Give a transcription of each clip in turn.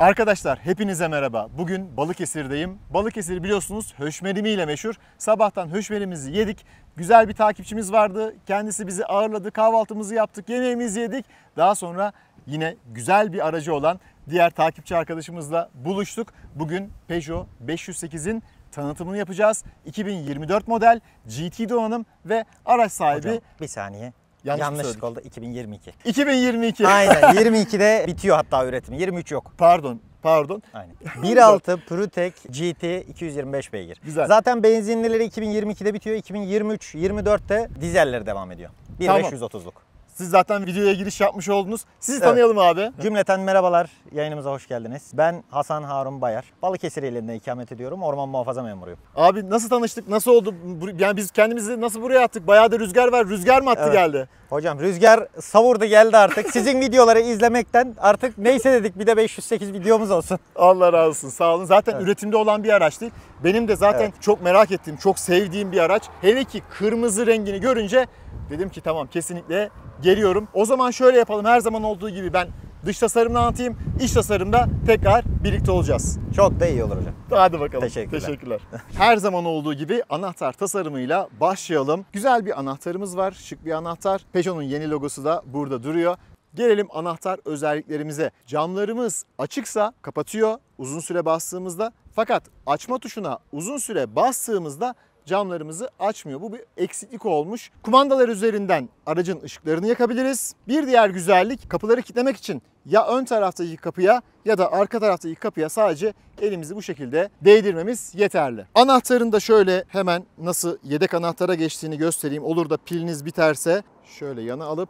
Arkadaşlar hepinize merhaba. Bugün Balıkesir'deyim. Balıkesir biliyorsunuz höşmerimiyle meşhur. Sabahtan höşmerimizi yedik. Güzel bir takipçimiz vardı. Kendisi bizi ağırladı. Kahvaltımızı yaptık. Yemeğimizi yedik. Daha sonra yine güzel bir aracı olan diğer takipçi arkadaşımızla buluştuk. Bugün Peugeot 508'in tanıtımını yapacağız. 2024 model GT donanım ve araç sahibi... Hocam, bir saniye. Yanlışlık oldu. 2022. 2022. Aynen. 22'de bitiyor hatta üretimi. 23 yok. Pardon. Aynen. 1.6 PureTech GT 225 beygir. Güzel. Zaten benzinlileri 2022'de bitiyor. 2023-24'te dizelleri devam ediyor. 1.530'luk. Siz zaten videoya giriş yapmış oldunuz. Sizi tanıyalım abi. Cümleten merhabalar. Yayınımıza hoş geldiniz. Ben Hasan Harun Bayar. Balıkesir ilinde ikamet ediyorum. Orman muhafaza memuruyum. Abi nasıl tanıştık? Nasıl oldu? Yani biz kendimizi nasıl buraya attık? Bayağı da rüzgar var. Rüzgar mı attı geldi? Hocam rüzgar savurdu geldi artık. Sizin videoları izlemekten artık neyse dedik bir de 508 videomuz olsun. Allah razı olsun. Sağ olun. Zaten üretimde olan bir araç değil. Benim de zaten çok merak ettiğim, çok sevdiğim bir araç. Hele ki kırmızı rengini görünce dedim ki tamam kesinlikle geliyorum. O zaman şöyle yapalım. Her zaman olduğu gibi ben dış tasarımını anlatayım. İç tasarımda tekrar birlikte olacağız. Çok da iyi olur hocam. Hadi bakalım. Teşekkürler. Her zaman olduğu gibi anahtar tasarımıyla başlayalım. Güzel bir anahtarımız var. Şık bir anahtar. Peugeot'un yeni logosu da burada duruyor. Gelelim anahtar özelliklerimize. Camlarımız açıksa kapatıyor uzun süre bastığımızda. Fakat açma tuşuna uzun süre bastığımızda camlarımızı açmıyor. Bu bir eksiklik olmuş. Kumandalar üzerinden aracın ışıklarını yakabiliriz. Bir diğer güzellik, kapıları kilitlemek için ya ön taraftaki kapıya ya da arka taraftaki kapıya sadece elimizi bu şekilde değdirmemiz yeterli. Anahtarın da şöyle hemen nasıl yedek anahtara geçtiğini göstereyim. Olur da piliniz biterse şöyle yana alıp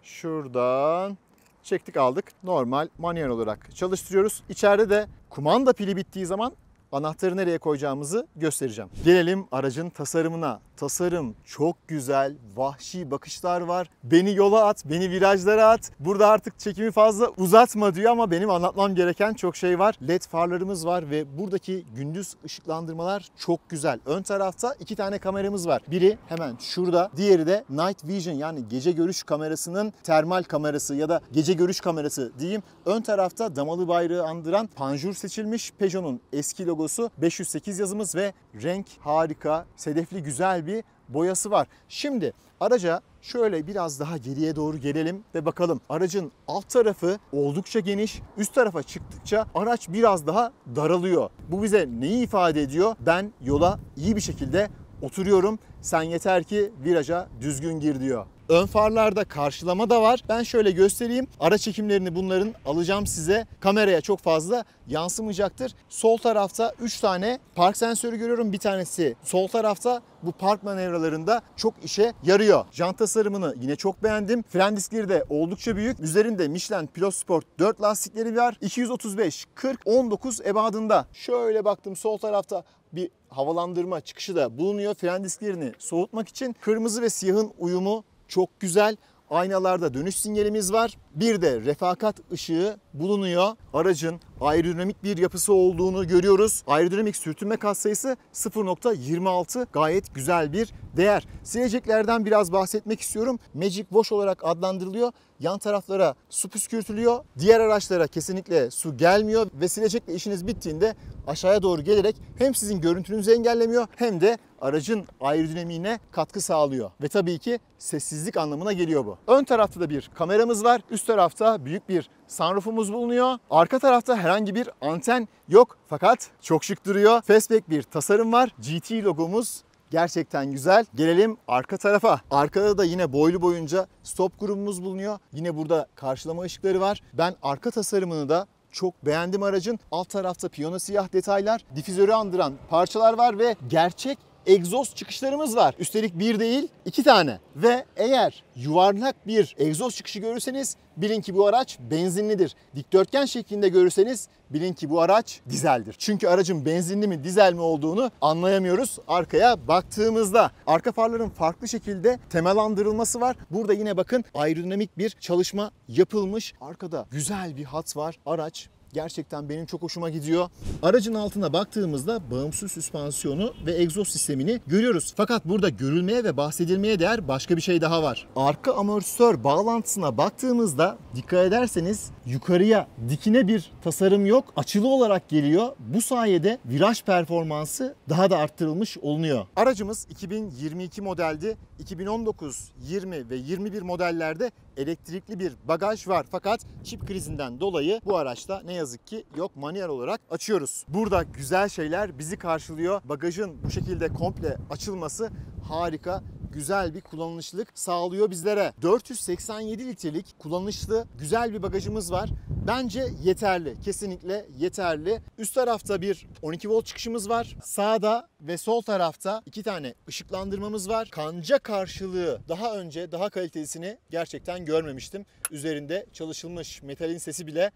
şuradan çektik aldık. Normal manuel olarak çalıştırıyoruz. İçeride de kumanda pili bittiği zaman anahtarı nereye koyacağımızı göstereceğim. Gelelim aracın tasarımına. Tasarım çok güzel, vahşi bakışlar var. Beni yola at, beni virajlara at. Burada artık çekimi fazla uzatma diyor ama benim anlatmam gereken çok şey var. LED farlarımız var ve buradaki gündüz ışıklandırmalar çok güzel. Ön tarafta 2 tane kameramız var. Biri hemen şurada, diğeri de Night Vision yani gece görüş kamerasının termal kamerası ya da gece görüş kamerası diyeyim. Ön tarafta damalı bayrağı andıran panjur seçilmiş. Peugeot'un eski logosu, 508 yazımız ve renk harika, sedefli güzel bir boyası var. Şimdi araca şöyle biraz daha geriye doğru gelelim ve bakalım. Aracın alt tarafı oldukça geniş. Üst tarafa çıktıkça araç biraz daha daralıyor. Bu bize neyi ifade ediyor? Ben yola iyi bir şekilde oturuyorum. Sen yeter ki viraja düzgün gir diyor. Ön farlarda karşılama da var. Ben şöyle göstereyim. Ara çekimlerini bunların alacağım size. Kameraya çok fazla yansımayacaktır. Sol tarafta 3 tane park sensörü görüyorum. Bir tanesi sol tarafta. Bu park manevralarında çok işe yarıyor. Jant tasarımını yine çok beğendim. Fren diskleri de oldukça büyük. Üzerinde Michelin Pilot Sport 4 lastikleri var. 235-40-19 ebadında. Şöyle baktım sol tarafta bir havalandırma çıkışı da bulunuyor. Fren disklerini soğutmak için. Kırmızı ve siyahın uyumu çok güzel. Aynalarda dönüş sinyalimiz var. Bir de refakat ışığı bulunuyor. Aracın aerodinamik bir yapısı olduğunu görüyoruz. Aerodinamik sürtünme katsayısı 0.26 gayet güzel bir değer. Sileceklerden biraz bahsetmek istiyorum. Magic Wash olarak adlandırılıyor. Yan taraflara su püskürtülüyor. Diğer araçlara kesinlikle su gelmiyor ve silecekle işiniz bittiğinde aşağıya doğru gelerek hem sizin görüntünüzü engellemiyor hem de aracın aerodinamiğine katkı sağlıyor. Ve tabii ki sessizlik anlamına geliyor bu. Ön tarafta da bir kameramız var. Üst tarafta büyük bir sunroofumuz bulunuyor. Arka tarafta herhangi bir anten yok fakat çok şık duruyor. Fastback bir tasarım var. GT logomuz gerçekten güzel. Gelelim arka tarafa. Arkada da yine boylu boyunca stop grubumuz bulunuyor. Yine burada karşılama ışıkları var. Ben arka tasarımını da çok beğendim aracın. Alt tarafta piyano siyah detaylar, difüzörü andıran parçalar var ve gerçek egzoz çıkışlarımız var. Üstelik bir değil 2 tane. Ve eğer yuvarlak bir egzoz çıkışı görürseniz bilin ki bu araç benzinlidir. Dikdörtgen şeklinde görürseniz bilin ki bu araç dizeldir. Çünkü aracın benzinli mi dizel mi olduğunu anlayamıyoruz arkaya baktığımızda. Arka farların farklı şekilde temalandırılması var. Burada yine bakın aerodinamik bir çalışma yapılmış. Arkada güzel bir hat var. Araç gerçekten benim çok hoşuma gidiyor. Aracın altına baktığımızda bağımsız süspansiyonu ve egzoz sistemini görüyoruz. Fakat burada görülmeye ve bahsedilmeye değer başka bir şey daha var. Arka amortisör bağlantısına baktığımızda dikkat ederseniz yukarıya dikine bir tasarım yok. Açılı olarak geliyor. Bu sayede viraj performansı daha da arttırılmış olunuyor. Aracımız 2022 modeldi. 2019, 20 ve 21 modellerde elektrikli bir bagaj var. Fakat çip krizinden dolayı bu araçta ne yazık ki yok, manuel olarak açıyoruz. Burada güzel şeyler bizi karşılıyor. Bagajın bu şekilde komple açılması harika. Güzel bir kullanışlılık sağlıyor bizlere. 487 litrelik kullanışlı güzel bir bagajımız var. Bence yeterli. Kesinlikle yeterli. Üst tarafta bir 12 volt çıkışımız var. Sağda ve sol tarafta 2 tane ışıklandırmamız var. Kanca karşılığı daha önce daha kalitesini gerçekten görmemiştim. Üzerinde çalışılmış metalin sesi bile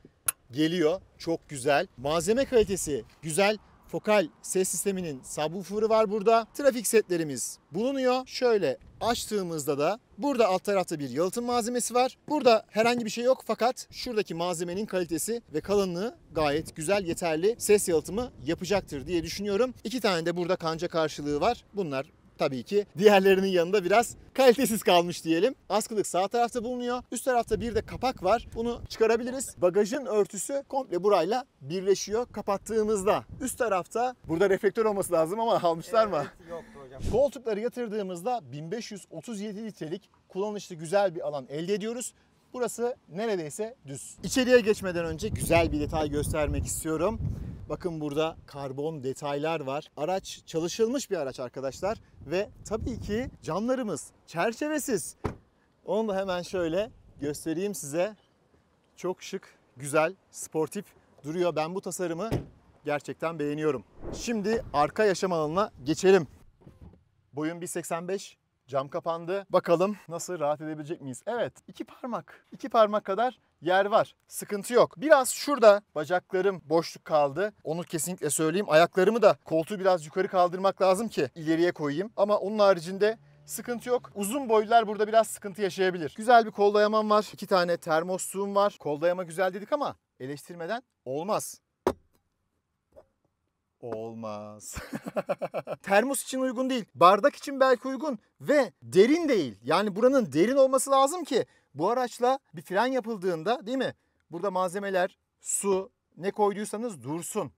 geliyor. Çok güzel. Malzeme kalitesi güzel. Fokal ses sisteminin subwoofer'ı var burada. Trafik setlerimiz bulunuyor. Şöyle açtığımızda da burada alt tarafta bir yalıtım malzemesi var. Burada herhangi bir şey yok fakat şuradaki malzemenin kalitesi ve kalınlığı gayet güzel, yeterli ses yalıtımı yapacaktır diye düşünüyorum. 2 tane de burada kanca karşılığı var. Bunlar tabii ki diğerlerinin yanında biraz kalitesiz kalmış diyelim. Askılık sağ tarafta bulunuyor. Üst tarafta bir de kapak var. Bunu çıkarabiliriz. Bagajın örtüsü komple burayla birleşiyor. Kapattığımızda üst tarafta burada reflektör olması lazım ama almışlar mı? Evet, yoktu hocam. Koltukları yatırdığımızda 1537 litrelik kullanışlı güzel bir alan elde ediyoruz. Burası neredeyse düz. İçeriye geçmeden önce güzel bir detay göstermek istiyorum. Bakın burada karbon detaylar var. Araç çalışılmış bir araç arkadaşlar. Ve tabii ki camlarımız çerçevesiz. Onu da hemen şöyle göstereyim size. Çok şık, güzel, sportif duruyor. Ben bu tasarımı gerçekten beğeniyorum. Şimdi arka yaşam alanına geçelim. Boyum 1.85. Cam kapandı. Bakalım nasıl rahat edebilecek miyiz? Evet, 2 parmak. 2 parmak kadar yer var. Sıkıntı yok. Biraz şurada bacaklarım boşluk kaldı. Onu kesinlikle söyleyeyim. Ayaklarımı da koltuğu biraz yukarı kaldırmak lazım ki ileriye koyayım. Ama onun haricinde sıkıntı yok. Uzun boylular burada biraz sıkıntı yaşayabilir. Güzel bir kol dayamam var. 2 tane termosluğum var. Kol dayama güzel dedik ama eleştirmeden olmaz. Olmaz. Termos için uygun değil. Bardak için belki uygun ve derin değil. Yani buranın derin olması lazım ki bu araçla bir fren yapıldığında, değil mi? Burada malzemeler, su, ne koyduysanız dursun.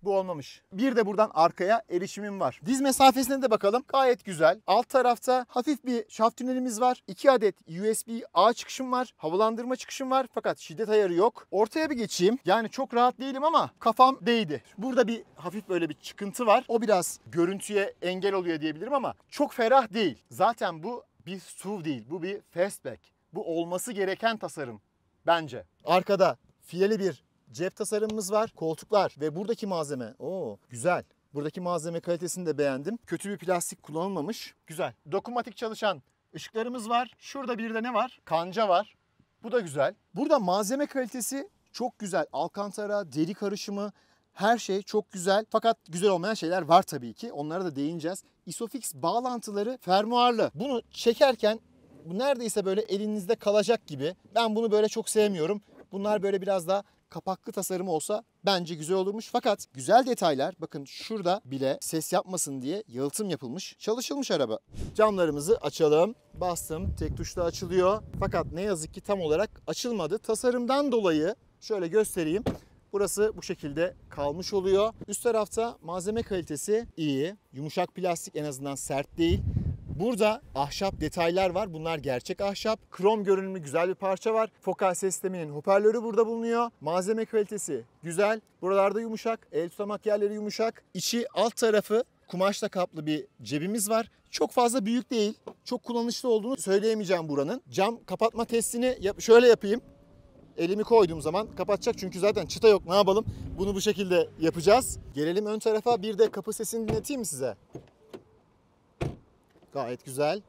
Bu olmamış. Bir de buradan arkaya erişimim var. Diz mesafesine de bakalım. Gayet güzel. Alt tarafta hafif bir şaft tünelimiz var. 2 adet USB-A çıkışım var. Havalandırma çıkışım var. Fakat şiddet ayarı yok. Ortaya bir geçeyim. Yani çok rahat değilim ama kafam değdi. Burada bir hafif böyle bir çıkıntı var. O biraz görüntüye engel oluyor diyebilirim ama çok ferah değil. Zaten bu bir SUV değil. Bu bir fastback. Bu olması gereken tasarım bence. Arkada fileli bir cep tasarımımız var. Koltuklar ve buradaki malzeme. Güzel. Buradaki malzeme kalitesini de beğendim. Kötü bir plastik kullanılmamış. Güzel. Dokunmatik çalışan ışıklarımız var. Şurada bir de ne var? Kanca var. Bu da güzel. Burada malzeme kalitesi çok güzel. Alcantara, deri karışımı, her şey çok güzel. Fakat güzel olmayan şeyler var tabii ki. Onlara da değineceğiz. Isofix bağlantıları fermuarlı. Bunu çekerken bu neredeyse böyle elinizde kalacak gibi. Ben bunu böyle çok sevmiyorum. Bunlar böyle biraz daha kapaklı tasarım olsa bence güzel olurmuş. Fakat güzel detaylar, bakın şurada bile ses yapmasın diye yalıtım yapılmış. Çalışılmış araba. Camlarımızı açalım. Bastım. Tek tuşla açılıyor. Fakat ne yazık ki tam olarak açılmadı. Tasarımdan dolayı şöyle göstereyim. Burası bu şekilde kalmış oluyor. Üst tarafta malzeme kalitesi iyi. Yumuşak plastik, en azından sert değil. Burada ahşap detaylar var. Bunlar gerçek ahşap. Krom görünümlü güzel bir parça var. Fokal ses sisteminin hoparlörü burada bulunuyor. Malzeme kalitesi güzel. Buralarda yumuşak. El tutamak yerleri yumuşak. İçi, alt tarafı kumaşla kaplı bir cebimiz var. Çok fazla büyük değil. Çok kullanışlı olduğunu söyleyemeyeceğim buranın. Cam kapatma testini şöyle yapayım. Elimi koyduğum zaman kapatacak çünkü zaten çıta yok. Ne yapalım? Bunu bu şekilde yapacağız. Gelelim ön tarafa. Bir de kapı sesini dinleteyim mi size? Gayet güzel.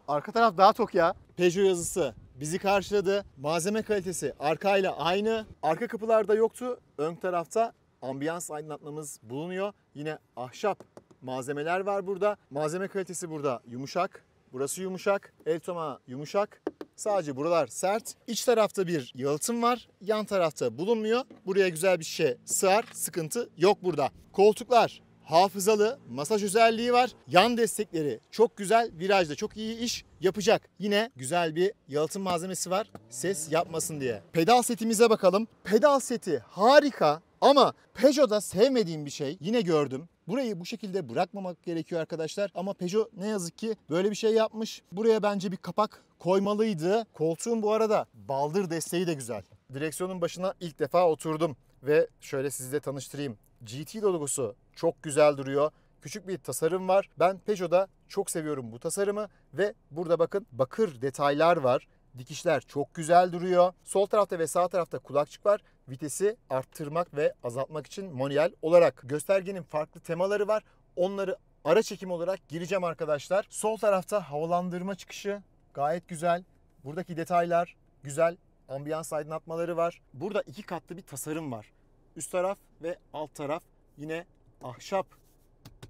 Arka taraf daha tok ya. Peugeot yazısı bizi karşıladı. Malzeme kalitesi arkayla aynı. Arka kapılarda yoktu. Ön tarafta ambiyans aydınlatmamız bulunuyor. Yine ahşap malzemeler var burada. Malzeme kalitesi burada yumuşak. Burası yumuşak. El tutamağı yumuşak. Sadece buralar sert. İç tarafta bir yalıtım var. Yan tarafta bulunmuyor. Buraya güzel bir şişe sığar. Sıkıntı yok burada. Koltuklar hafızalı, masaj özelliği var. Yan destekleri çok güzel. Virajda çok iyi iş yapacak. Yine güzel bir yalıtım malzemesi var. Ses yapmasın diye. Pedal setimize bakalım. Pedal seti harika ama Peugeot'da sevmediğim bir şey yine gördüm. Burayı bu şekilde bırakmamak gerekiyor arkadaşlar. Ama Peugeot ne yazık ki böyle bir şey yapmış. Buraya bence bir kapak koymalıydı. Koltuğun bu arada baldır desteği de güzel. Direksiyonun başına ilk defa oturdum. Ve şöyle sizle tanıştırayım. GT logosu çok güzel duruyor. Küçük bir tasarım var. Ben Peugeot'da çok seviyorum bu tasarımı. Ve burada bakın bakır detaylar var. Dikişler çok güzel duruyor. Sol tarafta ve sağ tarafta kulakçık var. Vitesi arttırmak ve azaltmak için manuel olarak. Göstergenin farklı temaları var. Onları ara çekim olarak gireceğim arkadaşlar. Sol tarafta havalandırma çıkışı gayet güzel. Buradaki detaylar güzel. Ambiyans aydınlatmaları var. Burada 2 katlı bir tasarım var. Üst taraf ve alt taraf yine ahşap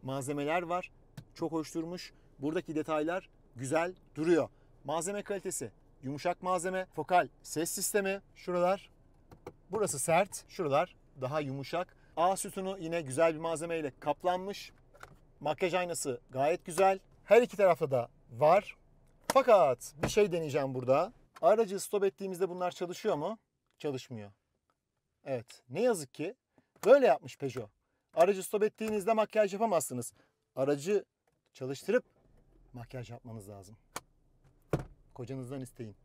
malzemeler var. Çok hoş durmuş. Buradaki detaylar güzel duruyor. Malzeme kalitesi yumuşak malzeme. Fokal ses sistemi. Şuralar, burası sert. Şuralar daha yumuşak. A sütunu yine güzel bir malzemeyle kaplanmış. Makyaj aynası gayet güzel. Her iki tarafta da var. Fakat bir şey deneyeceğim burada. Aracı stop ettiğimizde bunlar çalışıyor mu? Çalışmıyor. Evet. Ne yazık ki böyle yapmış Peugeot. Aracı stop ettiğinizde makyaj yapamazsınız. Aracı çalıştırıp makyaj yapmanız lazım. Kocanızdan isteyin.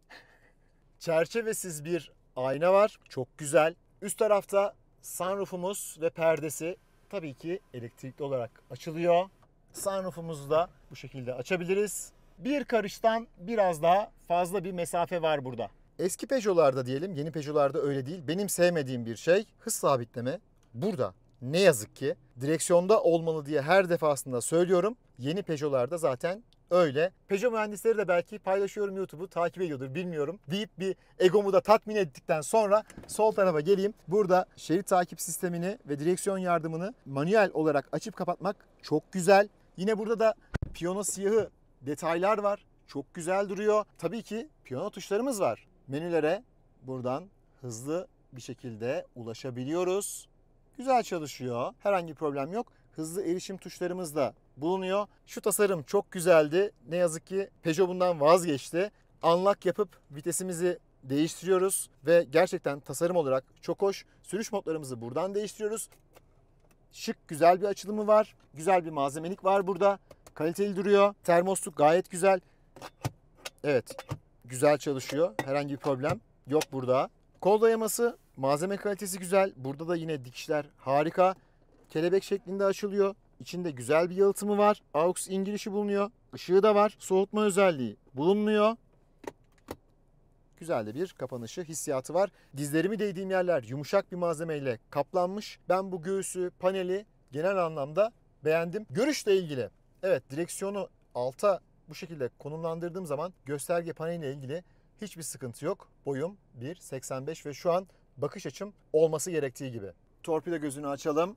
Çerçevesiz bir ayna var. Çok güzel. Üst tarafta sunroofumuz ve perdesi tabii ki elektrikli olarak açılıyor. Sunroofumuzu da bu şekilde açabiliriz. Bir karıştan biraz daha fazla bir mesafe var burada. Eski Peugeot'larda diyelim, yeni Peugeot'larda öyle değil. Benim sevmediğim bir şey hız sabitleme burada. Ne yazık ki direksiyonda olmalı diye her defasında söylüyorum. Yeni Peugeot'larda zaten öyle. Peugeot mühendisleri de belki paylaşıyorum YouTube'u takip ediyordur bilmiyorum deyip bir egomu da tatmin ettikten sonra sol tarafa geleyim. Burada şerit takip sistemini ve direksiyon yardımını manuel olarak açıp kapatmak çok güzel. Yine burada da piyano siyahı detaylar var. Çok güzel duruyor. Tabii ki piyano tuşlarımız var. Menülere buradan hızlı bir şekilde ulaşabiliyoruz. Güzel çalışıyor. Herhangi bir problem yok. Hızlı erişim tuşlarımız da bulunuyor. Şu tasarım çok güzeldi. Ne yazık ki Peugeot bundan vazgeçti. Unlock yapıp vitesimizi değiştiriyoruz ve gerçekten tasarım olarak çok hoş. Sürüş modlarımızı buradan değiştiriyoruz. Şık, güzel bir açılımı var. Güzel bir malzemelik var burada. Kaliteli duruyor. Termosluk gayet güzel. Evet, güzel çalışıyor. Herhangi bir problem yok burada. Kol dayaması, malzeme kalitesi güzel. Burada da yine dikişler harika. Kelebek şeklinde açılıyor. İçinde güzel bir yalıtımı var. AUX in girişi bulunuyor. Işığı da var. Soğutma özelliği bulunmuyor. Güzel de bir kapanışı, hissiyatı var. Dizlerimi değdiğim yerler yumuşak bir malzemeyle kaplanmış. Ben bu göğsü, paneli genel anlamda beğendim. Görüşle ilgili, evet, direksiyonu alta bu şekilde konumlandırdığım zaman gösterge paneliyle ilgili hiçbir sıkıntı yok. Boyum 1.85 ve şu an bakış açım olması gerektiği gibi. Torpido gözünü açalım.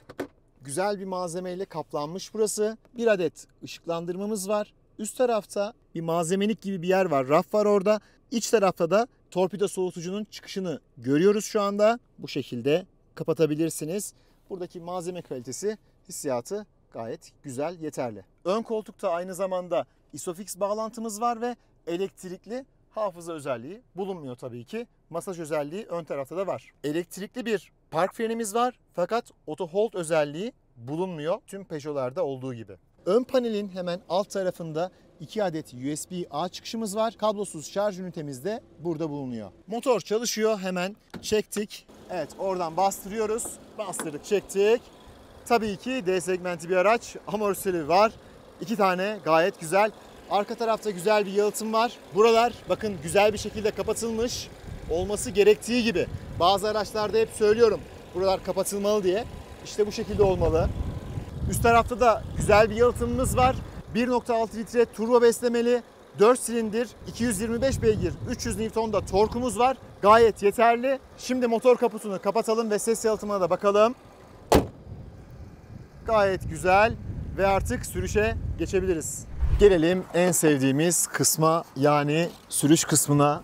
Güzel bir malzemeyle kaplanmış burası. Bir adet ışıklandırmamız var. Üst tarafta bir malzemelik gibi bir yer var. Raf var orada. İç tarafta da torpido soğutucunun çıkışını görüyoruz şu anda. Bu şekilde kapatabilirsiniz. Buradaki malzeme kalitesi, hissiyatı gayet güzel, yeterli. Ön koltukta aynı zamanda ISOFIX bağlantımız var ve elektrikli hafıza özelliği bulunmuyor tabii ki. Masaj özelliği ön tarafta da var. Elektrikli bir park frenimiz var fakat auto hold özelliği bulunmuyor tüm Peugeot'larda olduğu gibi. Ön panelin hemen alt tarafında 2 adet USB-A çıkışımız var. Kablosuz şarj ünitemiz de burada bulunuyor. Motor çalışıyor, hemen çektik. Evet, oradan bastırıyoruz. Bastırdık, çektik. Tabii ki D segmenti bir araç. Amortisörü var. 2 tane gayet güzel. Arka tarafta güzel bir yalıtım var. Buralar bakın güzel bir şekilde kapatılmış. Olması gerektiği gibi. Bazı araçlarda hep söylüyorum buralar kapatılmalı diye. İşte bu şekilde olmalı. Üst tarafta da güzel bir yalıtımımız var. 1.6 litre turbo beslemeli, 4 silindir, 225 beygir, 300 Nm'da torkumuz var. Gayet yeterli. Şimdi motor kaputunu kapatalım ve ses yalıtımına da bakalım. Gayet güzel ve artık sürüşe geçebiliriz. Gelelim en sevdiğimiz kısma, yani sürüş kısmına.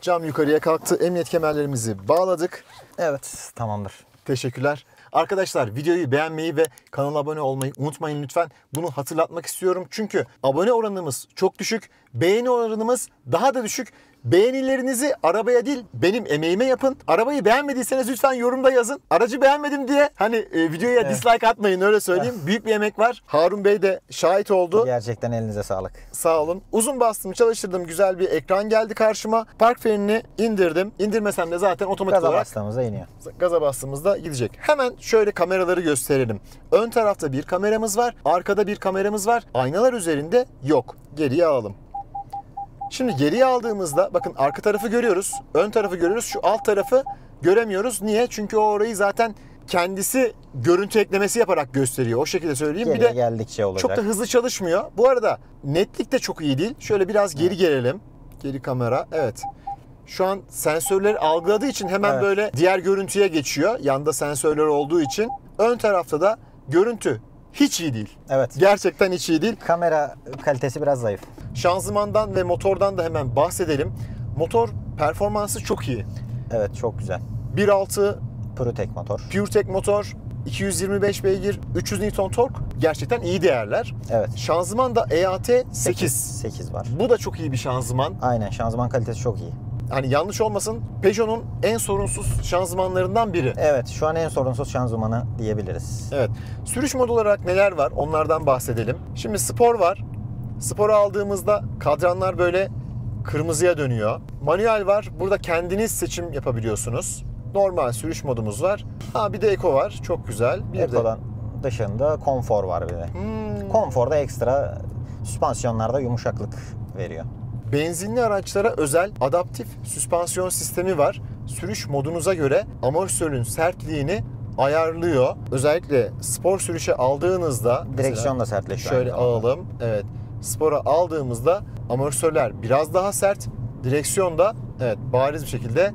Cam yukarıya kalktı. Emniyet kemerlerimizi bağladık. Evet, tamamdır. Teşekkürler. Arkadaşlar videoyu beğenmeyi ve kanala abone olmayı unutmayın lütfen. Bunu hatırlatmak istiyorum. Çünkü abone oranımız çok düşük. Beğeni oranımız daha da düşük. Beğenilerinizi arabaya değil benim emeğime yapın. Arabayı beğenmediyseniz lütfen yorumda yazın. Aracı beğenmedim diye hani videoya dislike atmayın, öyle söyleyeyim. Büyük bir emek var. Harun Bey de şahit oldu. Gerçekten elinize sağlık. Sağ olun. Uzun bastım, çalıştırdım. Güzel bir ekran geldi karşıma. Park frenini indirdim. İndirmesem de zaten otomatik Gaza olarak bastığımızda iniyor. gaza bastığımızda gidecek. Hemen şöyle kameraları gösterelim. Ön tarafta bir kameramız var. Arkada bir kameramız var. Aynalar üzerinde yok. Geriye alalım. Şimdi geriye aldığımızda bakın arka tarafı görüyoruz. Ön tarafı görüyoruz. Şu alt tarafı göremiyoruz. Niye? Çünkü o orayı zaten kendisi görüntü eklemesi yaparak gösteriyor. O şekilde söyleyeyim. Geriye Bir de geldikçe olacak. çok da hızlı çalışmıyor. Bu arada netlik de çok iyi değil. Şöyle biraz geri gelelim. Geri kamera. Evet. Şu an sensörleri algıladığı için hemen Evet. böyle diğer görüntüye geçiyor. Yanda sensörler olduğu için. Ön tarafta da görüntü hiç iyi değil. Evet. Gerçekten hiç iyi değil. Kamera kalitesi biraz zayıf. Şanzımandan ve motordan da hemen bahsedelim. Motor performansı çok iyi. Evet, çok güzel. 1.6 PureTech motor. PureTech motor, 225 beygir, 300 Nm tork, gerçekten iyi değerler. Evet. Şanzıman da EAT 8. 8 var. Bu da çok iyi bir şanzıman. Aynen, şanzıman kalitesi çok iyi. Hani yanlış olmasın, Peugeot'un en sorunsuz şanzımanlarından biri. Evet, şu an en sorunsuz şanzımanı diyebiliriz. Evet. Sürüş modu olarak neler var? Onlardan bahsedelim. Şimdi spor var. Sporu aldığımızda kadranlar böyle kırmızıya dönüyor. Manuel var. Burada kendiniz seçim yapabiliyorsunuz. Normal sürüş modumuz var. Ha bir de Eco var. Çok güzel. Bir de Eko'dan dışında konfor var bir de. Konforda ekstra, süspansiyonlarda yumuşaklık veriyor. benzinli araçlara özel adaptif süspansiyon sistemi var. Sürüş modunuza göre amortisörün sertliğini ayarlıyor. Özellikle spor sürüşe aldığınızda Direksiyon da sertleşiyor. şöyle aynı zamanda. alalım. Evet. Spora aldığımızda amortisörler biraz daha sert. Direksiyon da evet bariz bir şekilde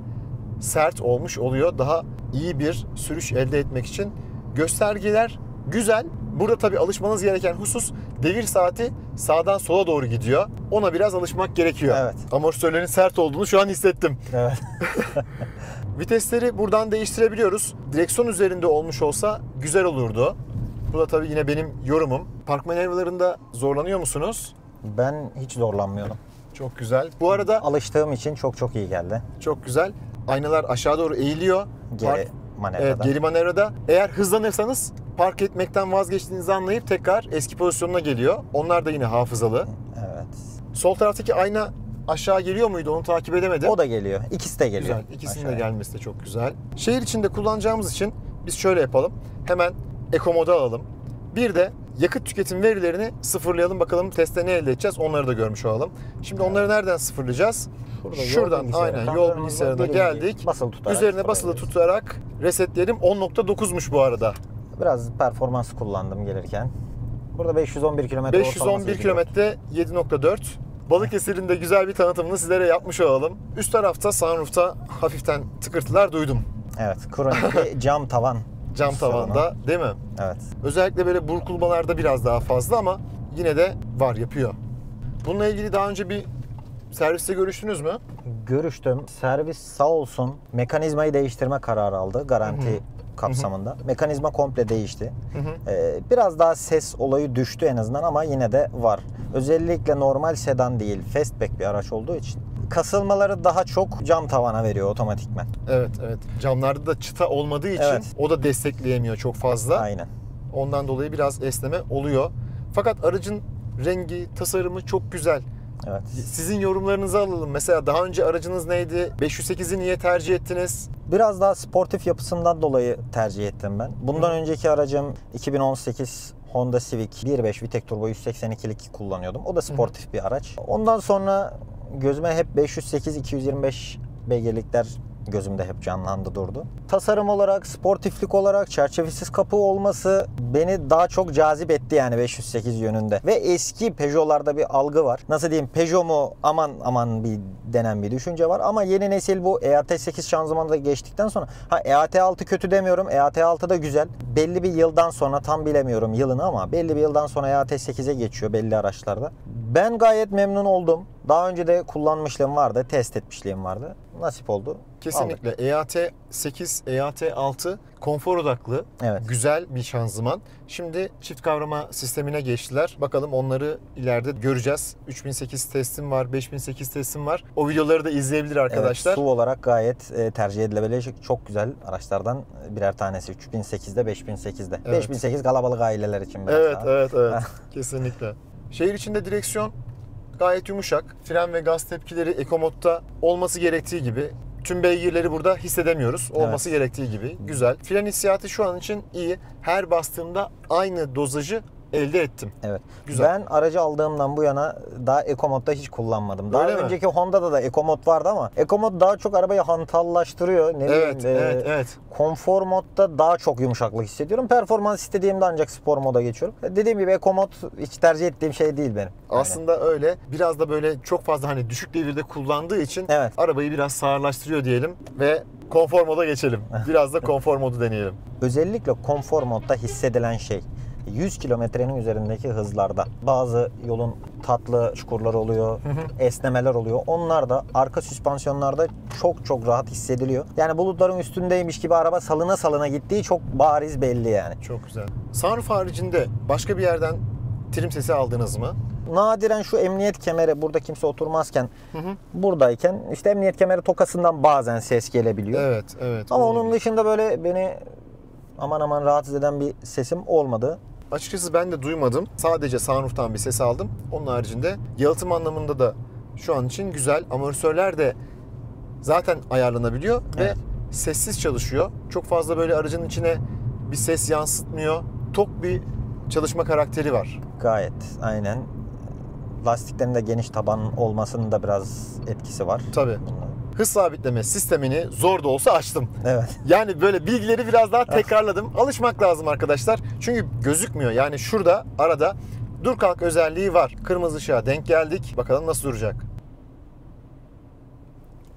sert olmuş oluyor. Daha iyi bir sürüş elde etmek için göstergeler güzel. Burada tabii alışmanız gereken husus devir saati sağdan sola doğru gidiyor. Ona biraz alışmak gerekiyor. Evet. Amortisörlerin sert olduğunu şu an hissettim. Evet. Vitesleri buradan değiştirebiliyoruz. Direksiyon üzerinde olmuş olsa güzel olurdu. Bu da tabii yine benim yorumum. Park manevralarında zorlanıyor musunuz? Ben hiç zorlanmıyorum. Çok güzel. Bu arada Alıştığım için çok iyi geldi. çok güzel. Aynalar aşağı doğru eğiliyor. Geri manevrada. Evet, geri manevrada. Eğer hızlanırsanız park etmekten vazgeçtiğinizi anlayıp tekrar eski pozisyonuna geliyor. Onlar da yine hafızalı. Evet. Sol taraftaki ayna aşağı geliyor muydu? Onu takip edemedim. O da geliyor. İkisi de geliyor. Güzel. İkisinin de aşağıya. gelmesi de çok güzel. Şehir içinde kullanacağımız için biz şöyle yapalım. Hemen Eco moda alalım. Bir de yakıt tüketim verilerini sıfırlayalım. Bakalım testte ne elde edeceğiz? Onları da görmüş olalım. Şimdi onları nereden sıfırlayacağız? Burada Şuradan yol bilgisayarı, aynen yol kontrolümüzde bilgisayarına birinci geldik. basılı tutarak Üzerine basılı sıfırlayabiliriz. tutarak resetleyelim. 10.9'muş bu arada. Biraz performans kullandım gelirken. Burada 511 km 511 kilometre 7.4. Balıkesir'in de güzel bir tanıtımını sizlere yapmış olalım. Üst tarafta sunroof'ta hafiften tıkırtılar duydum. Evet, kronik bir cam tavan. Cam sorunu. tavanda değil mi? Evet. Özellikle böyle burkulmalarda biraz daha fazla ama yine de var, yapıyor. Bununla ilgili daha önce bir serviste görüştünüz mü? Görüştüm. Servis sağ olsun mekanizmayı değiştirme kararı aldı garanti kapsamında. Mekanizma komple değişti. Biraz daha ses olayı düştü en azından ama yine de var. Özellikle normal sedan değil, fastback bir araç olduğu için kasılmaları daha çok cam tavana veriyor otomatikman. Evet, evet. Camlarda da çıta olmadığı için Evet. o da destekleyemiyor çok fazla. Aynen. Ondan dolayı biraz esneme oluyor. Fakat aracın rengi, tasarımı çok güzel. Evet. Sizin yorumlarınızı alalım. Mesela daha önce aracınız neydi? 508'i niye tercih ettiniz? Biraz daha sportif yapısından dolayı tercih ettim ben. Bundan önceki aracım 2018 Honda Civic 1.5 VTEC Turbo 182'lik kullanıyordum. O da sportif bir araç. Ondan sonra gözüme hep 508-225 beygirlikler gözümde hep canlandı durdu. Tasarım olarak, sportiflik olarak, çerçevesiz kapı olması beni daha çok cazip etti yani 508 yönünde. Ve eski Peugeot'larda bir algı var. Nasıl diyeyim, Peugeot mu aman bir denen bir düşünce var. Ama yeni nesil bu EAT8 şanzımanı da geçtikten sonra EAT6 kötü demiyorum. EAT6 da güzel. Belli bir yıldan sonra, tam bilemiyorum yılını ama belli bir yıldan sonra EAT8'e geçiyor belli araçlarda. Ben gayet memnun oldum. Daha önce de kullanmışlığım vardı, test etmişliğim vardı. Nasip oldu. Kesinlikle. Aldık. EAT 8, EAT 6 konfor odaklı, Evet. güzel bir şanzıman. Şimdi çift kavrama sistemine geçtiler. Bakalım onları ileride göreceğiz. 3008 testim var, 5008 testim var. O videoları da izleyebilir arkadaşlar. Evet, SUV olarak gayet tercih edilebilecek çok güzel araçlardan birer tanesi. 3008'de, 5008'de. Evet. 5008 kalabalık aileler için biraz Evet, daha. evet. Kesinlikle. Şehir içinde direksiyon gayet yumuşak. Fren ve gaz tepkileri EcoMode'da olması gerektiği gibi. Tüm beygirleri burada hissedemiyoruz. Olması gerektiği gibi. Güzel. Fren hissiyatı şu an için iyi. Her bastığımda aynı dozajı elde ettim. Evet. Güzel. Ben aracı aldığımdan bu yana daha EcoMode'da hiç kullanmadım. Daha Öyle mi? önceki Honda'da da EcoMode vardı ama EcoMode daha çok arabayı hantallaştırıyor. Ne Evet, bileyim, evet. konfor modda daha çok yumuşaklık hissediyorum. Performans istediğimde ancak spor moda geçiyorum. Dediğim gibi EcoMode hiç tercih ettiğim şey değil benim. Aslında öyle. Biraz da böyle çok fazla hani düşük devirde kullandığı için Evet. arabayı biraz sağırlaştırıyor diyelim ve konfor moda geçelim. Biraz da konfor modu deneyelim. Özellikle konfor modda hissedilen şey 100 kilometrenin üzerindeki hızlarda bazı yolun tatlı çukurları oluyor, esnemeler oluyor. Onlar da arka süspansiyonlarda çok çok rahat hissediliyor. Yani bulutların üstündeymiş gibi araba salına salına gittiği çok bariz belli yani. Çok güzel. Sunroof haricinde başka bir yerden trim sesi aldınız mı? Nadiren şu emniyet kemeri burada kimse oturmazken buradayken işte emniyet kemeri tokasından bazen ses gelebiliyor. Evet, evet. Ama olabilir. onun dışında böyle beni aman aman rahatsız eden bir sesim olmadı. Açıkçası ben de duymadım. Sadece sunroof'tan bir ses aldım. Onun haricinde yalıtım anlamında da şu an için güzel. Amortisörler de zaten ayarlanabiliyor Evet. ve sessiz çalışıyor. Çok fazla böyle aracın içine bir ses yansıtmıyor. Tok bir çalışma karakteri var. Gayet aynen. Lastiklerin de geniş taban olmasının da biraz etkisi var. Tabii. Hız sabitleme sistemini zor da olsa açtım. Evet. Yani böyle bilgileri biraz daha tekrarladım. Alışmak lazım arkadaşlar. Çünkü gözükmüyor. Yani şurada arada dur kalk özelliği var. Kırmızı ışığa denk geldik. Bakalım nasıl duracak.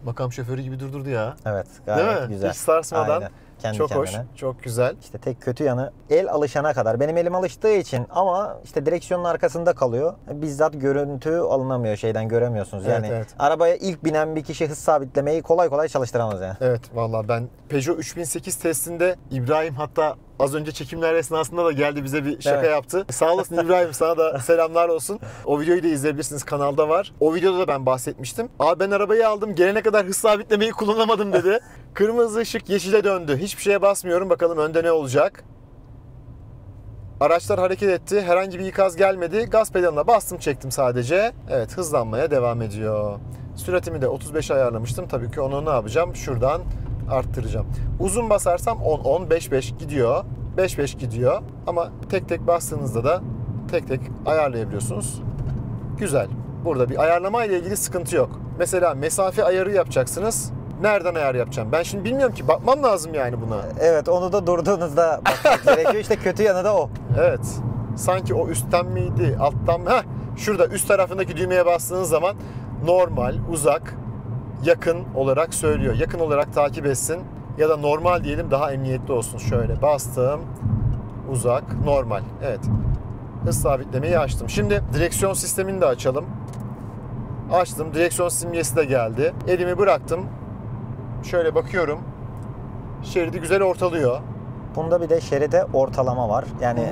Makam şoförü gibi durdurdu ya. Evet, Değil gayet mi? güzel. Hiç sarsmadan. Aynen. Kendi Çok kendine. hoş, çok güzel. İşte tek kötü yanı el alışana kadar. Benim elim alıştığı için ama işte direksiyonun arkasında kalıyor. Bizzat görüntü alınamıyor, şeyden göremiyorsunuz. Evet, Yani evet. arabaya ilk binen bir kişi hız sabitlemeyi kolay kolay çalıştıramaz yani. Evet vallahi ben Peugeot 3008 testinde İbrahim hatta az önce çekimler esnasında da geldi bize bir şaka Evet. yaptı. Sağ olasın İbrahim, sana da selamlar olsun. O videoyu da izleyebilirsiniz, kanalda var. O videoda da ben bahsetmiştim. Abi ben arabayı aldım, gelene kadar hız sabitlemeyi kullanamadım dedi. Kırmızı ışık yeşile döndü. Hiçbir şeye basmıyorum, bakalım önde ne olacak. Araçlar hareket etti. Herhangi bir ikaz gelmedi. Gaz pedalına bastım çektim sadece. Evet, hızlanmaya devam ediyor. Süratimi de 35'e ayarlamıştım. Tabii ki onu ne yapacağım? Şuradan arttıracağım. Uzun basarsam 10-10, 5-5 gidiyor. 5-5 gidiyor. Ama tek tek bastığınızda da tek tek ayarlayabiliyorsunuz. Güzel. Burada bir ayarlama ile ilgili sıkıntı yok. Mesela mesafe ayarı yapacaksınız. Nereden ayar yapacağım? Ben şimdi bilmiyorum ki. Bakmam lazım yani buna. Evet, onu da durduğunuzda bakmak gerekiyor. İşte kötü yanı da o. Evet. Sanki o üstten miydi, alttan mı? Heh, şurada üst tarafındaki düğmeye bastığınız zaman normal, uzak, yakın olarak söylüyor. Yakın olarak takip etsin ya da normal diyelim, daha emniyetli olsun. Şöyle bastım. Uzak, normal. Evet. Hız sabitlemeyi açtım. Şimdi direksiyon sistemini de açalım. Açtım. Direksiyon simgesi de geldi. Elimi bıraktım. Şöyle bakıyorum. Şeridi güzel ortalıyor. Bunda bir de şeride ortalama var. Yani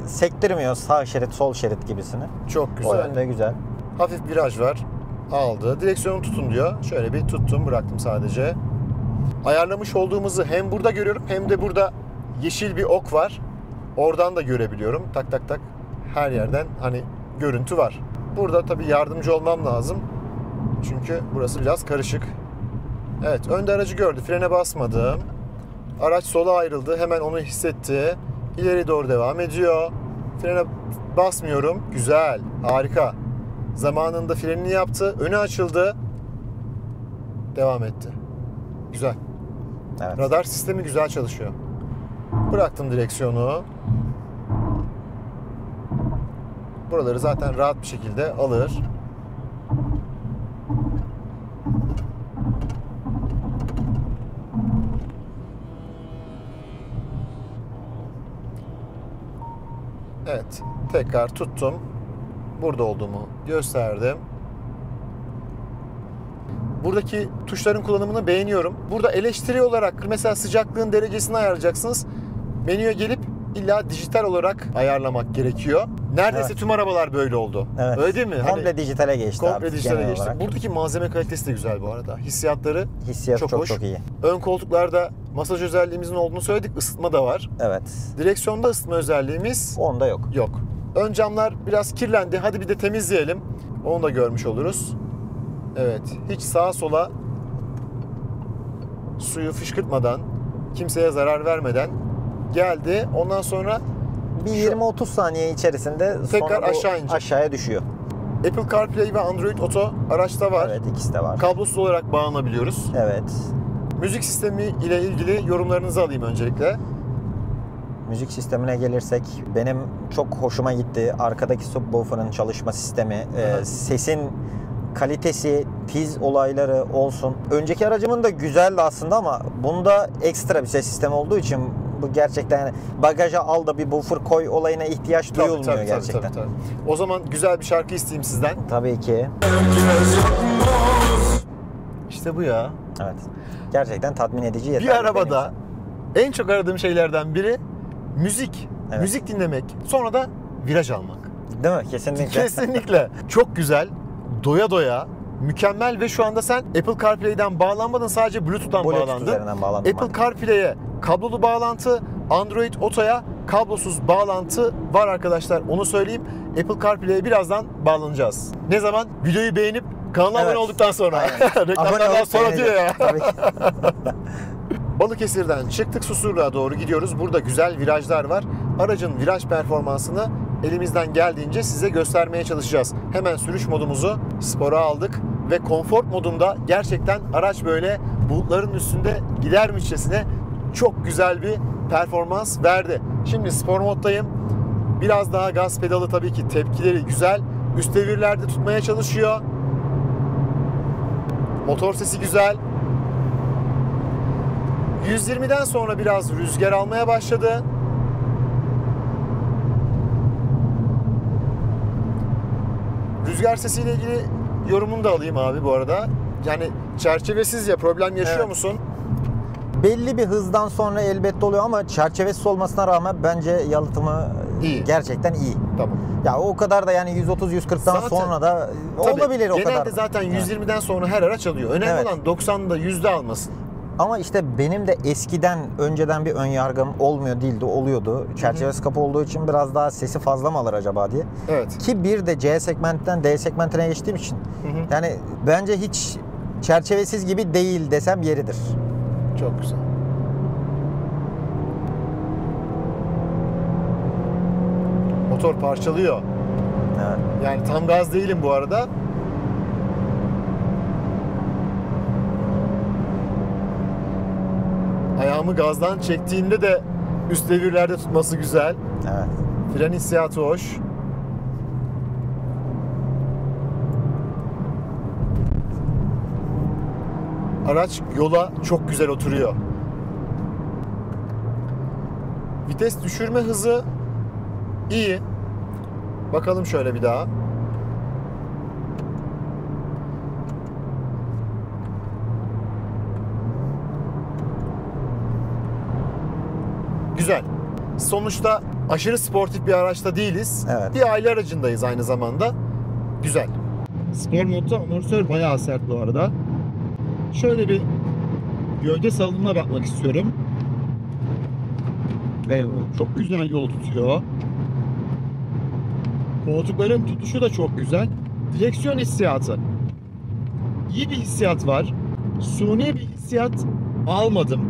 sektirmiyor sağ şerit, sol şerit gibisini. Çok O güzel. yönde güzel. Hafif viraj var. Aldı. Direksiyonu tutun diyor. Şöyle bir tuttum, bıraktım sadece. Ayarlamış olduğumuzu hem burada görüyorum hem de burada yeşil bir ok var. Oradan da görebiliyorum. Tak tak tak. Her yerden hani görüntü var. Burada tabii yardımcı olmam lazım. Çünkü burası biraz karışık. Evet, önde aracı gördü. Frene basmadım. Araç sola ayrıldı. Hemen onu hissetti. İleri doğru devam ediyor. Frene basmıyorum. Güzel. Harika. Zamanında frenini yaptı. Önü açıldı. Devam etti. Güzel. Evet. Radar sistemi güzel çalışıyor. Bıraktım direksiyonu. Buraları zaten rahat bir şekilde alır. Evet. Tekrar tuttum. Burada olduğumu gösterdim. Buradaki tuşların kullanımını beğeniyorum. Burada eleştiri olarak mesela sıcaklığın derecesini ayarlayacaksınız. Menüye gelip illa dijital olarak ayarlamak gerekiyor. Neredeyse tüm arabalar böyle oldu. Evet. Öyle değil mi? Komple dijitale geçti Komple artık dijitale genel geçti. olarak. Buradaki malzeme kalitesi de güzel bu arada. Hissiyat çok hoş. çok iyi. Ön koltuklarda masaj özelliğimizin olduğunu söyledik. Isıtma da var. Evet. Direksiyonda ısıtma özelliğimiz Onda yok. yok. Ön camlar biraz kirlendi. Hadi bir de temizleyelim. Onu da görmüş oluruz. Evet. Hiç sağa sola suyu fışkırtmadan, kimseye zarar vermeden geldi. Ondan sonra Bir 20-30 saniye içerisinde tekrar sonra bu aşağı inecek. aşağıya düşüyor. Apple CarPlay ve Android Auto araçta var. Evet, ikisi de var. Kablosuz olarak bağlanabiliyoruz. Evet. Müzik sistemi ile ilgili yorumlarınızı alayım öncelikle. Müzik sistemine gelirsek benim çok hoşuma gitti. Arkadaki subwoofer'ın çalışma sistemi, sesin kalitesi, tiz olayları olsun. Önceki aracımın da güzeldi aslında ama bunda ekstra bir ses sistemi olduğu için bu gerçekten yani bagaja al da bir buffer koy olayına ihtiyaç duyulmuyor gerçekten. Tabii. O zaman güzel bir şarkı isteyeyim sizden. Tabii ki. İşte bu ya. Evet. Gerçekten tatmin edici, yeterli. Bir arabada en çok aradığım şeylerden biri müzik. Evet. Müzik dinlemek. Sonra da viraj almak. Değil mi? Kesinlikle. Kesinlikle. Çok güzel. Doya doya. Mükemmel ve şu anda sen Apple CarPlay'den bağlanmadın, sadece Bluetooth'tan Bluetooth bağlandın. üzerinden bağlandım. Apple CarPlay'e kablolu bağlantı, Android Auto'ya kablosuz bağlantı var arkadaşlar. Onu söyleyeyim. Apple CarPlay'e birazdan bağlanacağız. Ne zaman? Videoyu beğenip kanala abone olduktan sonra. Reklamlardan sonra diyor ya. Tabii ki. Balıkesir'den çıktık, Susurluğa doğru gidiyoruz. Burada güzel virajlar var. Aracın viraj performansını elimizden geldiğince size göstermeye çalışacağız. Hemen sürüş modumuzu spora aldık ve konfor modunda gerçekten araç böyle bulutların üstünde gidermişçesine çok güzel bir performans verdi. Şimdi spor moddayım. Biraz daha gaz pedalı, tabii ki tepkileri güzel. Üst devirlerde tutmaya çalışıyor. Motor sesi güzel. 120'den sonra biraz rüzgar almaya başladı. Rüzgar sesiyle ilgili yorumunu da alayım abi bu arada. Yani çerçevesiz ya, problem yaşıyor Evet. musun? Belli bir hızdan sonra elbette oluyor ama çerçevesiz olmasına rağmen bence yalıtımı İyi. gerçekten iyi. Tamam. Ya o kadar da yani 130-140'dan Zaten- sonra da Tabii, olabilir o kadar. genelde zaten 120'den sonra her araç alıyor. Önemli Evet. olan 90'da yüzde almasın. Ama işte benim de önceden bir ön yargım olmuyor değildi, oluyordu. Çerçevesi kapı olduğu için biraz daha sesi fazla mı alır acaba diye. Evet. Ki bir de C segmentinden D segmentine geçtiğim için yani bence hiç çerçevesiz gibi değil desem yeridir. Çok güzel. Motor parçalıyor. Evet. Yani tam gaz değilim bu arada. Ayağımı gazdan çektiğimde de üst devirlerde tutması güzel. Evet. Fren hissiyatı hoş. Araç yola çok güzel oturuyor. Vites düşürme hızı iyi. Bakalım şöyle bir daha. Güzel. Sonuçta aşırı sportif bir araçta değiliz. Evet. Bir aile aracındayız aynı zamanda. Güzel. Spor modda amortisör bayağı sert bu arada. Şöyle bir gövde salınımına bakmak istiyorum. Evet, çok güzel yol tutuyor. Koltukların tutuşu da çok güzel. Direksiyon hissiyatı. İyi bir hissiyat var. Suni bir hissiyat almadım.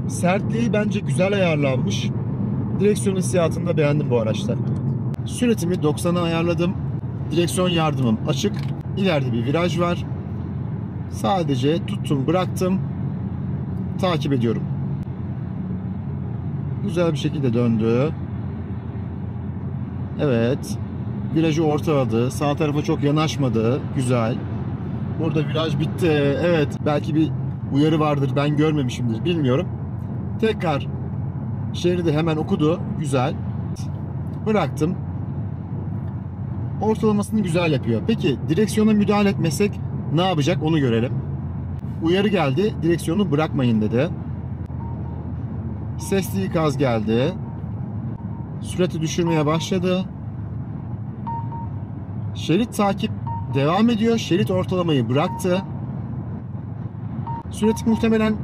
Sertliği bence güzel ayarlanmış. Direksiyon hissiyatını da beğendim bu araçta. Süratimi 90'a ayarladım. Direksiyon yardımım açık. İleride bir viraj var. Sadece tuttum, bıraktım. Takip ediyorum. Güzel bir şekilde döndü. Evet. Virajı ortaladı. Sağ tarafa çok yanaşmadı. Güzel. Burada viraj bitti. Evet. Belki bir uyarı vardır. Ben görmemişimdir. Bilmiyorum. Tekrar şeridi hemen okudu. Güzel. Bıraktım. Ortalamasını güzel yapıyor. Peki direksiyona müdahale etmesek Ne yapacak onu görelim. Uyarı geldi. Direksiyonu bırakmayın dedi. Sesli ikaz geldi. Sürati düşürmeye başladı. Şerit takip devam ediyor. Şerit ortalamayı bıraktı. Sürati muhtemelen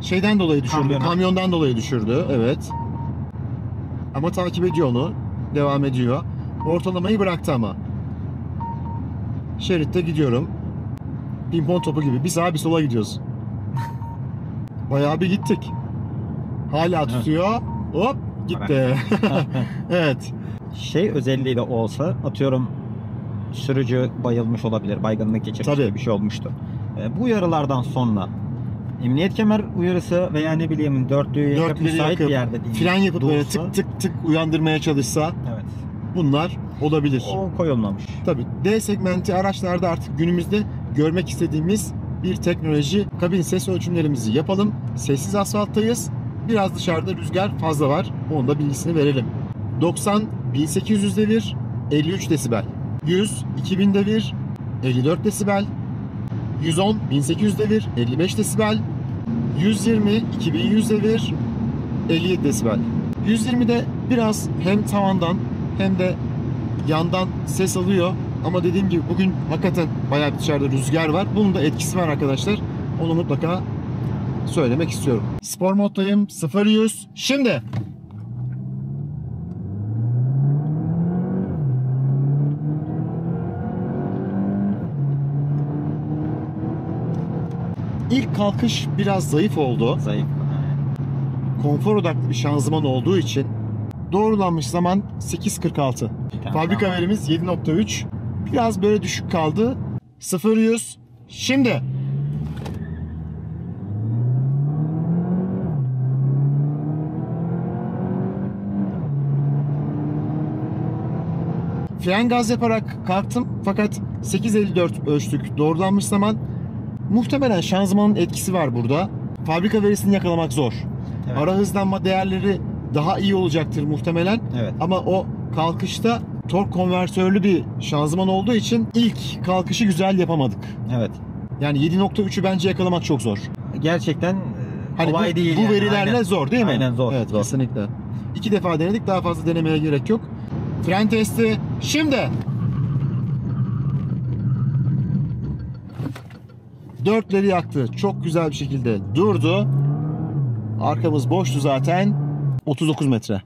şeyden dolayı düşürdü. Kamyondan dolayı düşürdü. Evet. Ama takip ediyor onu. Devam ediyor. Ortalamayı bıraktı ama. Şeritte gidiyorum. Pimpon topu gibi. Bir sağa bir sola gidiyoruz. Bayağı bir gittik. Hala tutuyor. Hop gitti. Evet. Şey özelliği de olsa, atıyorum sürücü bayılmış olabilir, baygınlık geçirmiş Tabii. bir şey olmuştu. Bu uyarılardan sonra emniyet kemer uyarısı veya ne bileyim dörtlüğü yakıp müsait bir yerde değil. Fren yapıp böyle dursa, tık tık tık uyandırmaya çalışsa evet, bunlar olabilir. o koyulmamış. Tabii D segmenti araçlarda artık günümüzde görmek istediğimiz bir teknoloji. Kabin ses ölçümlerimizi yapalım. Sessiz asfalttayız. Biraz dışarıda rüzgar fazla var. Onun da bilgisini verelim. 90 1800 devir 53 desibel. 100 2000 devir 54 desibel. 110 1800 devir 55 desibel. 120 2100 devir 57 desibel. 120'de biraz hem tavandan hem de yandan ses alıyor. Ama dediğim gibi bugün hakikaten bayağı bir dışarıda rüzgar var. Bunun da etkisi var arkadaşlar. Onu mutlaka söylemek istiyorum. Spor moddayım. 0-100. Şimdi. İlk kalkış biraz zayıf oldu. Zayıf. Konfor odaklı bir şanzıman olduğu için doğrulanmış zaman 8.46. Fabrika verimiz 7.3. Biraz böyle düşük kaldı. 0-100. Şimdi. Fren gaz yaparak kalktım fakat 8.54 ölçtük doğrulanmış zaman. Muhtemelen şanzımanın etkisi var burada. Fabrika verisini yakalamak zor. Evet. Ara hızlanma değerleri daha iyi olacaktır muhtemelen. Evet. Ama o kalkışta tork konvertörlü bir şanzıman olduğu için ilk kalkışı güzel yapamadık. Evet. Yani 7.3'ü bence yakalamak çok zor. Gerçekten Hani kolay bu, değil. bu yani. verilerle Aynen. zor değil mi? Aynen zor. Evet, zor. kesinlikle. 2 defa denedik, daha fazla denemeye gerek yok. Fren testi şimdi. 4'leri yaktı. Çok güzel bir şekilde durdu. Arkamız boştu zaten. 39 metre.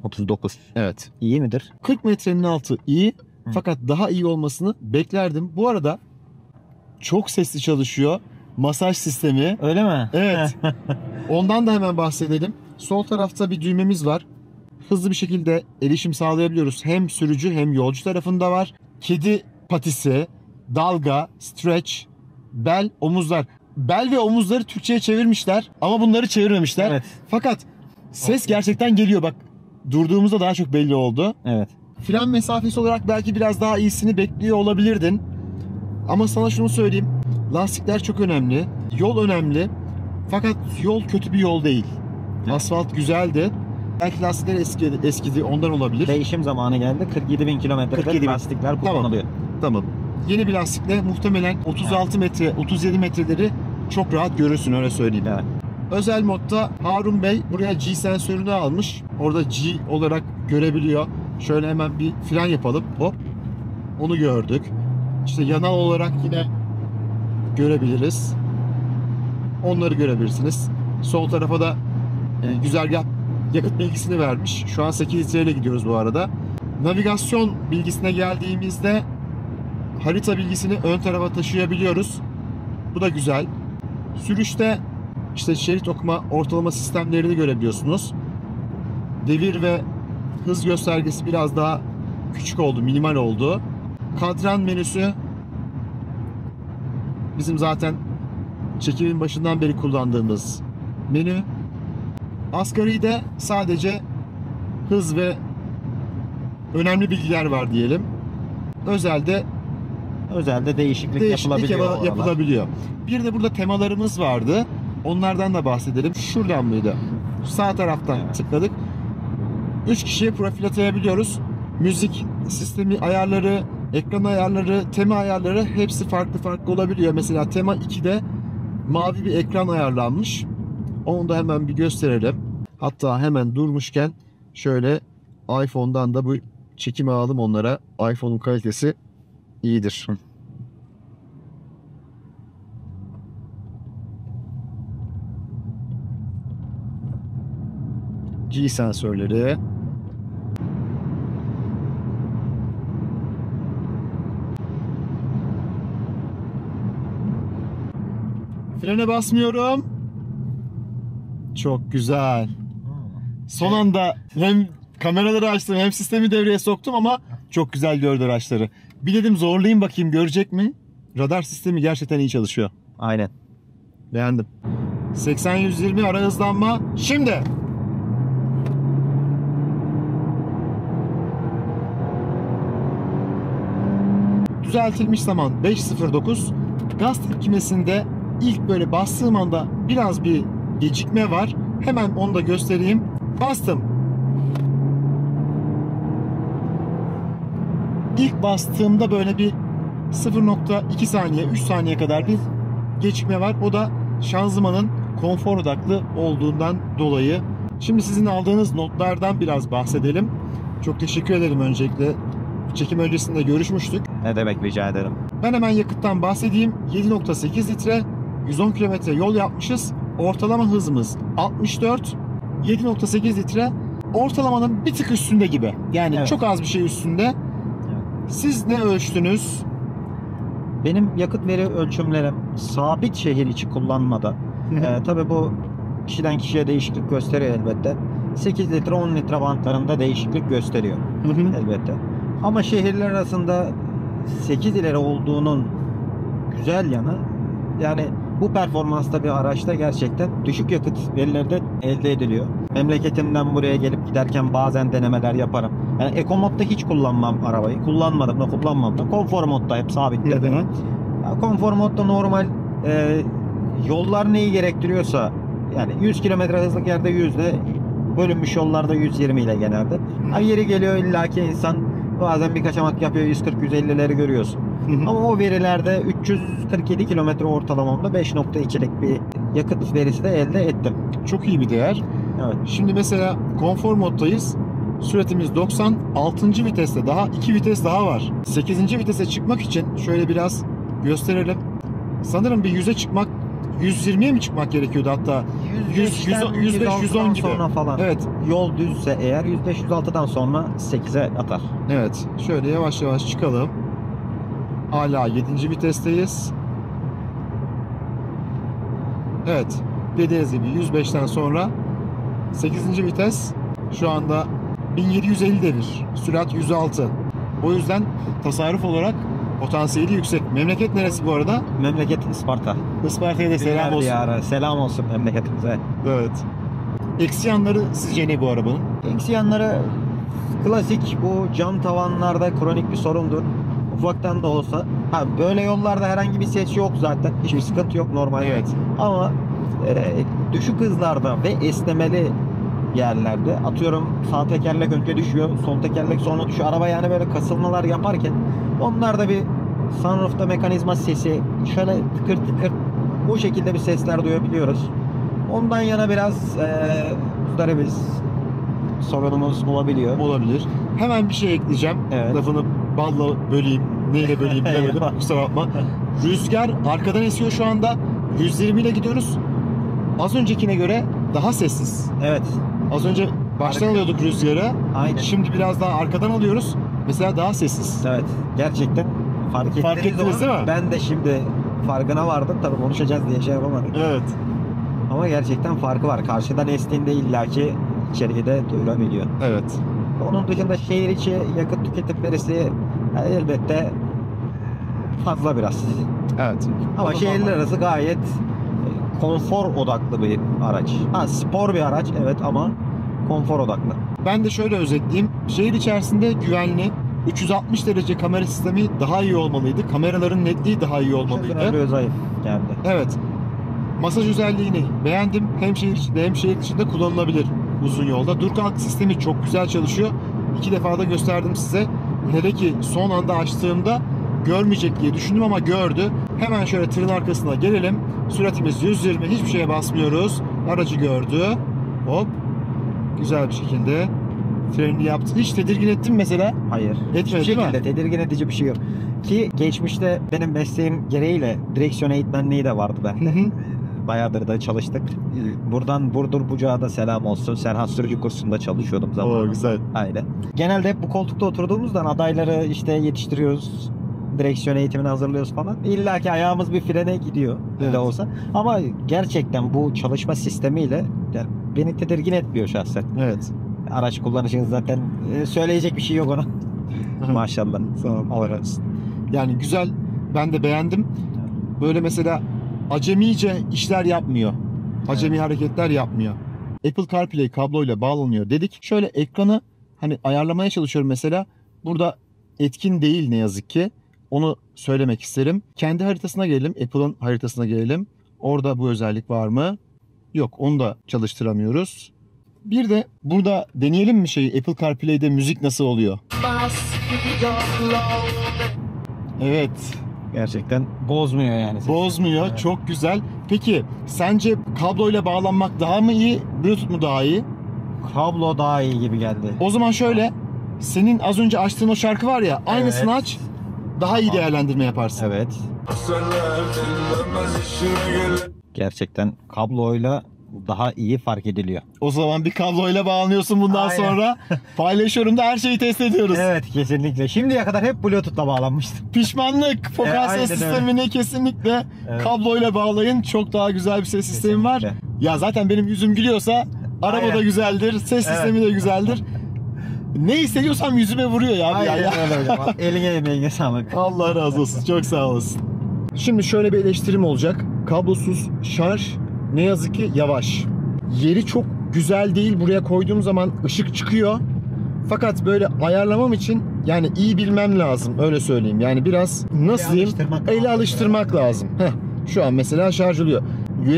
39. Evet. İyi midir? 40 metrenin altı iyi. Fakat daha iyi olmasını beklerdim. Bu arada çok sesli çalışıyor. Masaj sistemi. Öyle mi? Evet. Ondan da hemen bahsedelim. Sol tarafta bir düğmemiz var. Hızlı bir şekilde erişim sağlayabiliyoruz. Hem sürücü hem yolcu tarafında var. Kedi patisi, dalga, stretch, bel, omuzlar. Bel ve omuzları Türkçe'ye çevirmişler ama bunları çevirmemişler. Evet. Fakat ses gerçekten geliyor bak. Durduğumuzda daha çok belli oldu. Evet. Fren mesafesi olarak belki biraz daha iyisini bekliyor olabilirdin. Ama sana şunu söyleyeyim. Lastikler çok önemli. Yol önemli. Fakat yol kötü bir yol değil. Asfalt güzeldi. Belki lastikler eskidi ondan olabilir. Değişim zamanı geldi. 47.000 kilometrede 47.000. lastikler kullanılıyor. Tamam. Yeni bir lastikle muhtemelen 36 metre, 37 metreleri çok rahat görürsün öyle söyleyeyim. Evet. Özel modda Harun Bey buraya G sensörünü almış. Orada G olarak görebiliyor. Şöyle hemen bir fren yapalım. Hop. Onu gördük. İşte yanal olarak yine görebiliriz. Onları görebilirsiniz. Sol tarafa da güzergah yakıt bilgisini vermiş. Şu an 8 litreyle gidiyoruz bu arada. Navigasyon bilgisine geldiğimizde harita bilgisini ön tarafa taşıyabiliyoruz. Bu da güzel. Sürüşte işte şerit okuma ortalama sistemlerini görebiliyorsunuz. Devir ve hız göstergesi biraz daha küçük oldu, minimal oldu. Kadran menüsü bizim zaten çekimin başından beri kullandığımız menü. Asgari'de sadece hız ve önemli bilgiler var diyelim. Özelde değişiklik yapılabiliyor. yapılabiliyor. Bir de burada temalarımız vardı. Onlardan da bahsedelim. Şuradan mıydı? Sağ taraftan tıkladık. 3 kişiye profil atayabiliyoruz. Müzik sistemi ayarları, Ekran ayarları, tema ayarları hepsi farklı farklı olabiliyor. Mesela tema 2'de mavi bir ekran ayarlanmış. Onu da hemen bir gösterelim. Hatta hemen durmuşken şöyle iPhone'dan da bu çekimi alalım onlara. iPhone'un kalitesi iyidir. G sensörleri. Frene basmıyorum. Çok güzel. Son anda hem kameraları açtım hem sistemi devreye soktum ama çok güzel gördü araçları. Bir dedim zorlayayım bakayım görecek mi? Radar sistemi gerçekten iyi çalışıyor. Aynen. Beğendim. 80-120 ara hızlanma. Şimdi. Düzeltilmiş zaman 5.09. Gaz tepkimesinde ilk böyle bastığım anda biraz bir gecikme var. Hemen onu da göstereyim. Bastım. İlk bastığımda böyle bir 0.2 saniye, 3 saniye kadar bir gecikme var. O da şanzımanın konfor odaklı olduğundan dolayı. Şimdi sizin aldığınız notlardan biraz bahsedelim. Çok teşekkür ederim öncelikle. Çekim öncesinde görüşmüştük. Ne demek, rica ederim. Ben hemen yakıttan bahsedeyim. 7.8 litre, 110 kilometre yol yapmışız. Ortalama hızımız 64. 7.8 litre. Ortalamanın bir tık üstünde gibi. Yani Evet. çok az bir şey üstünde. Siz ne ölçtünüz? Benim yakıt veri ölçümlerim sabit şehir içi kullanmada. Tabii bu kişiden kişiye değişiklik gösteriyor elbette. 8 litre 10 litre bantlarında değişiklik gösteriyor elbette. Ama şehirler arasında 8 ileri olduğunun güzel yanı, yani bu performansta bir araçta gerçekten düşük yakıt verileri de elde ediliyor. Memleketimden buraya gelip giderken bazen denemeler yaparım. Yani Eco modda hiç kullanmam arabayı. Kullanmadım da kullanmam da. Konfor modda hep sabitledim. Neden? Ya konfor modda normal yollar neyi gerektiriyorsa, yani 100 km hızlık yerde 100 ile, bölünmüş yollarda 120 ile genelde. Ha, yeri geliyor illaki insan bazen bir kaçamak yapıyor, 140-150'leri görüyorsun. Ama o verilerde 347 kilometre ortalamamda 5.2'lik bir yakıt verisi de elde ettim. Çok iyi bir değer. Evet. Şimdi mesela konfor moddayız. Süratimiz 90. 6. viteste daha 2 vites daha var. 8. vitese çıkmak için şöyle biraz gösterelim. Sanırım bir 100'e çıkmak, 120'ye mi çıkmak gerekiyordu hatta? 105-110 gibi. Sonra falan. Evet. Yol düzse eğer 105-106'dan sonra 8'e atar. Evet. Şöyle yavaş yavaş çıkalım. Hala 7. vitesteyiz. Evet. Dediğiniz gibi 105'ten sonra 8. vites şu anda 1750 devir. Sürat 106. O yüzden tasarruf olarak potansiyeli yüksek. Memleket neresi bu arada? Memleket Isparta. Isparta'ya da selam olsun. Diyarı. Selam olsun memleketimize. Evet. Eksi yanları sizce ne bu arabanın? Eksi yanları klasik, bu cam tavanlarda kronik bir sorundur. Ufaktan da olsa. Ha, böyle yollarda herhangi bir ses yok zaten. Hiçbir sıkıntı yok normal. Evet. Ama düşük hızlarda ve esnemeli yerlerde, atıyorum sağ tekerlek önce düşüyor, sol tekerlek sonra düşüyor. Araba yani böyle kasılmalar yaparken onlarda bir sunroof'ta mekanizma sesi, şöyle tıkır tıkır bu şekilde bir sesler duyabiliyoruz. Ondan yana biraz biz sorunumuz olabiliyor. Olabilir. Hemen bir şey ekleyeceğim. Evet. Lafını balla böleyim, neyle böleyim bilemedim. Eyvah. Kusura bakma. Rüzgar arkadan esiyor şu anda. 120 ile gidiyoruz. Az öncekine göre daha sessiz. Evet. Az önce baştan alıyorduk rüzgarı. Aynen. Şimdi biraz daha arkadan alıyoruz. Mesela daha sessiz. Evet. Gerçekten fark ettiniz değil mi? Ben de şimdi farkına vardım. Tabii konuşacağız diye şey yapamadık. Evet. Ama gerçekten farkı var. Karşıdan estiğinde illaki içeriye de duyulabiliyor. Evet. Onun dışında şehir içi yakıt tüketim verisi elbette fazla biraz. Evet. Ama O da şehirler normal. arası gayet konfor odaklı bir araç. Ha, spor bir araç evet, ama konfor odaklı. Ben de şöyle özetleyeyim. Şehir içerisinde güvenli, 360 derece kamera sistemi daha iyi olmalıydı. Kameraların netliği daha iyi olmalıydı. Şöyle zayıf geldi. Evet. Masaj özelliğini beğendim. Hem şehir içinde hem şehir dışında kullanılabilir uzun yolda. Dur kalk sistemi çok güzel çalışıyor. 2 defa da gösterdim size. Hele ki son anda açtığımda görmeyecek diye düşündüm ama gördü. Hemen şöyle tırın arkasına gelelim. Süratimiz 120, hiçbir şeye basmıyoruz. Aracı gördü. Hop. Güzel bir şekilde frenini yaptı. Hiç tedirgin ettin mi mesela? Hayır. Etmedi, Hiçbir değil mi? şekilde tedirgin edici bir şey yok. Ki geçmişte benim mesleğim gereğiyle direksiyon eğitmenliği de vardı ben. Hı hı. Bayağıdır da çalıştık. Buradan Burdur Bucak'a da selam olsun. Serhat Sürücü kursunda çalışıyordum zamanında. Oo, güzel. Aynen. Genelde hep bu koltukta oturduğumuzdan adayları işte yetiştiriyoruz. Direksiyon eğitimini hazırlıyoruz falan. İlla ki ayağımız bir frene gidiyor. Evet. Öyle olsa. Ama gerçekten bu çalışma sistemiyle yani beni tedirgin etmiyor şahsen. Evet. Araç kullanışınız zaten söyleyecek bir şey yok ona. Maşallah. Sağ ol. Allah razı olsun. Yani güzel. Ben de beğendim. Böyle mesela acemice işler yapmıyor. Acemi hareketler yapmıyor. Apple CarPlay kabloyla bağlanıyor dedik. Şöyle ekranı hani ayarlamaya çalışıyorum mesela. Burada etkin değil ne yazık ki. Onu söylemek isterim. Kendi haritasına gelelim. Apple'ın haritasına gelelim. Orada bu özellik var mı? Yok, onu da çalıştıramıyoruz. Bir de burada deneyelim mi şeyi? Apple CarPlay'de müzik nasıl oluyor? Evet. Gerçekten bozmuyor yani. Bozmuyor. Evet. Çok güzel. Peki sence kabloyla bağlanmak daha mı iyi? Bluetooth mu daha iyi? Kablo daha iyi gibi geldi. O zaman şöyle. Senin az önce açtığın o şarkı var ya. Aynısını Evet. aç. Daha iyi değerlendirme yaparsın. Evet. Gerçekten kabloyla daha iyi fark ediliyor. O zaman bir kabloyla bağlanıyorsun bundan Aynen. sonra. Paylaşıyorum da her şeyi test ediyoruz. Evet, kesinlikle. Şimdiye kadar hep Bluetooth'la bağlanmıştım. Pişmanlık. Focus aynen ses öyle. sistemine kesinlikle Evet. kabloyla bağlayın. Çok daha güzel bir ses sistemi var. Kesinlikle. Ya zaten benim yüzüm gülüyorsa araba Aynen. da güzeldir. Ses Evet. sistemi de güzeldir. Ne hissediyorsam yüzüme vuruyor ya. Aynen ya. öyle hocam. Eline emeğine sağlık. Allah razı olsun. Çok sağ olasın. Şimdi şöyle bir eleştirim olacak. Kablosuz şarj ne yazık ki yavaş. Yeri çok güzel değil. Buraya koyduğum zaman ışık çıkıyor. Fakat böyle ayarlamam için yani iyi bilmem lazım. Öyle söyleyeyim. Yani biraz nasıl diyeyim? alıştırmak Ele lazım. alıştırmak lazım. Heh, şu an mesela şarj oluyor.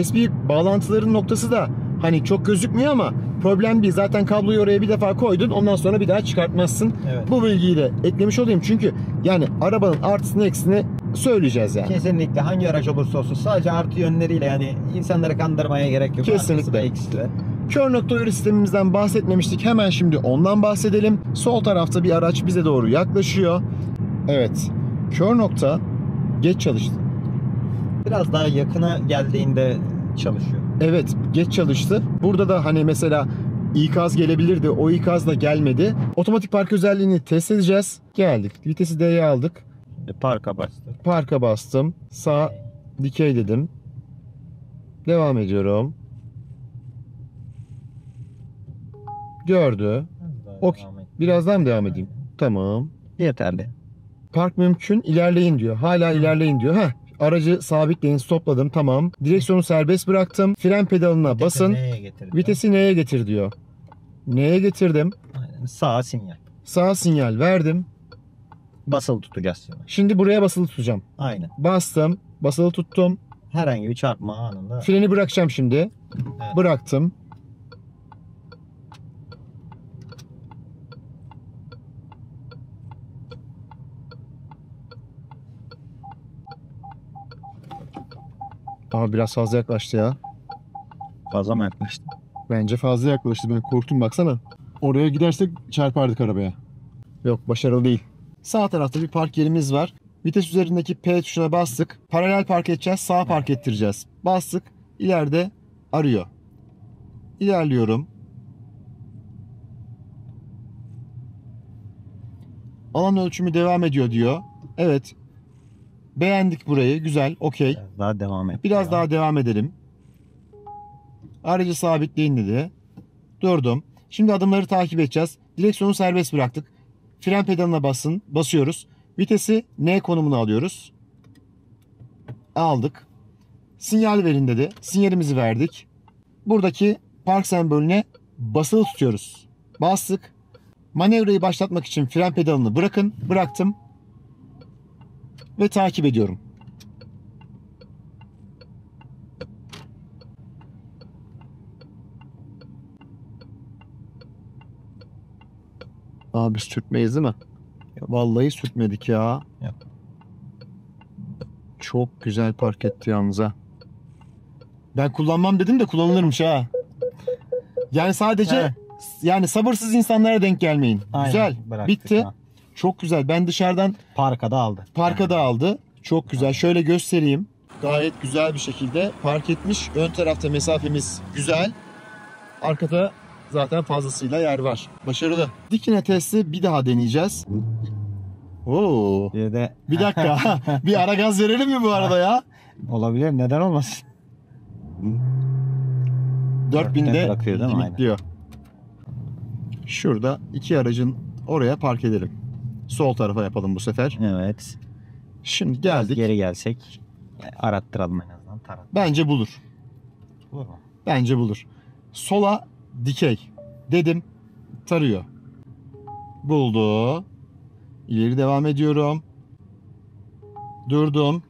USB bağlantıların noktası da hani çok gözükmüyor ama problem değil. Zaten kabloyu oraya bir defa koydun. Ondan sonra bir daha çıkartmazsın. Evet. Bu bilgiyi de eklemiş olayım. Çünkü yani arabanın artısını eksisini söyleyeceğiz yani. Kesinlikle hangi araç olursa olsun sadece artı yönleriyle yani insanları kandırmaya gerek yok. Kesinlikle. Artısı da eksisi de. Kör nokta uyarı sistemimizden bahsetmemiştik. Hemen şimdi ondan bahsedelim. Sol tarafta bir araç bize doğru yaklaşıyor. Evet. Kör nokta geç çalıştı. Biraz daha yakına geldiğinde çalışıyor. Evet, geç çalıştı. Burada da hani mesela ikaz gelebilirdi. O ikaz da gelmedi. Otomatik park özelliğini test edeceğiz. Geldik. Vitesi D'ye aldık. Parka bastı. Parka bastım. Sağ dikey dedim. Devam ediyorum. Gördü. Okey. Birazdan devam edeyim. Tamam. Yeterli. Park mümkün, ilerleyin diyor. Hala ilerleyin diyor. Heh. Aracı sabitleyin, stopladım. Tamam. Direksiyonu serbest bıraktım. Fren pedalına basın. Neye getirdi? Vitesi neye getir diyor. Neye getirdim? Aynen. Sağ sinyal. Sağ sinyal verdim. Basılı tutacağız şimdi. Şimdi buraya basılı tutacağım. Aynen. Bastım. Basılı tuttum. Herhangi bir çarpma anında. Freni bırakacağım şimdi. Evet. Bıraktım. Ama biraz fazla yaklaştı ya. Fazla mı yaklaştı? Bence fazla yaklaştı. Ben korktum, baksana. Oraya gidersek çarpardık arabaya. Yok, başarılı değil. Sağ tarafta bir park yerimiz var. Vites üzerindeki P tuşuna bastık. Paralel park edeceğiz. Sağa park ettireceğiz. Bastık. İleride arıyor. İlerliyorum. Alan ölçümü devam ediyor diyor. Evet. Beğendik burayı. Güzel. Okey. Daha devam et. Biraz daha devam edelim. Aracı sabitleyin dedi. Durdum. Şimdi adımları takip edeceğiz. Direksiyonu serbest bıraktık. Fren pedalına basıyoruz. Vitesi N konumuna alıyoruz. Aldık. Sinyal verin dedi. Sinyalimizi verdik. Buradaki park sembolüne basılı tutuyoruz. Bastık. Manevrayı başlatmak için fren pedalını bırakın. Bıraktım. Ve takip ediyorum. Abi biz sürtmeyiz değil mi? Vallahi sürtmedik ya. Yok. Çok güzel park etti yalnız ha. Ben kullanmam dedim de kullanılırmış ha. Yani sadece He. yani sabırsız insanlara denk gelmeyin. Aynen, Güzel. bıraktık Bitti. ha. Çok güzel. Ben dışarıdan Parka da aldı. parka da aldı. Çok güzel. Şöyle göstereyim. Gayet güzel bir şekilde park etmiş. Ön tarafta mesafemiz güzel. Arkada zaten fazlasıyla yer var. Başarılı. Dikine testi bir daha deneyeceğiz. Oo. Bir de Bir dakika. Bir ara gaz verelim mi bu arada ya? olabilir, neden olmasın? 4000'de bırakıyor değil mi? Aynen. limitliyor. Şurada iki aracın oraya park edelim. Sol tarafa yapalım bu sefer. Evet. Şimdi Biraz geldik. geri gelsek arattıralım en azından. Tarat. Bence bulur. Olur mu? Bence bulur. Sola dikey dedim. Tarıyor. Buldu. İleri devam ediyorum. Durdum.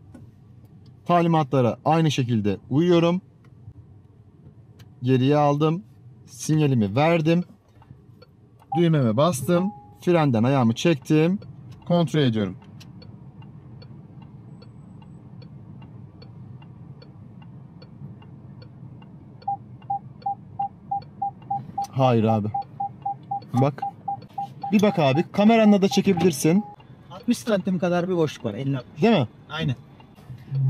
Talimatlara aynı şekilde uyuyorum. Geriye aldım. Sinyalimi verdim. Düğmeme bastım. Frenden ayağımı çektim. Kontrol ediyorum. Hayır abi. Bak. Bir bak abi. Kameranla da çekebilirsin. 60 santim kadar bir boşluk var. 50. Değil mi? Aynen.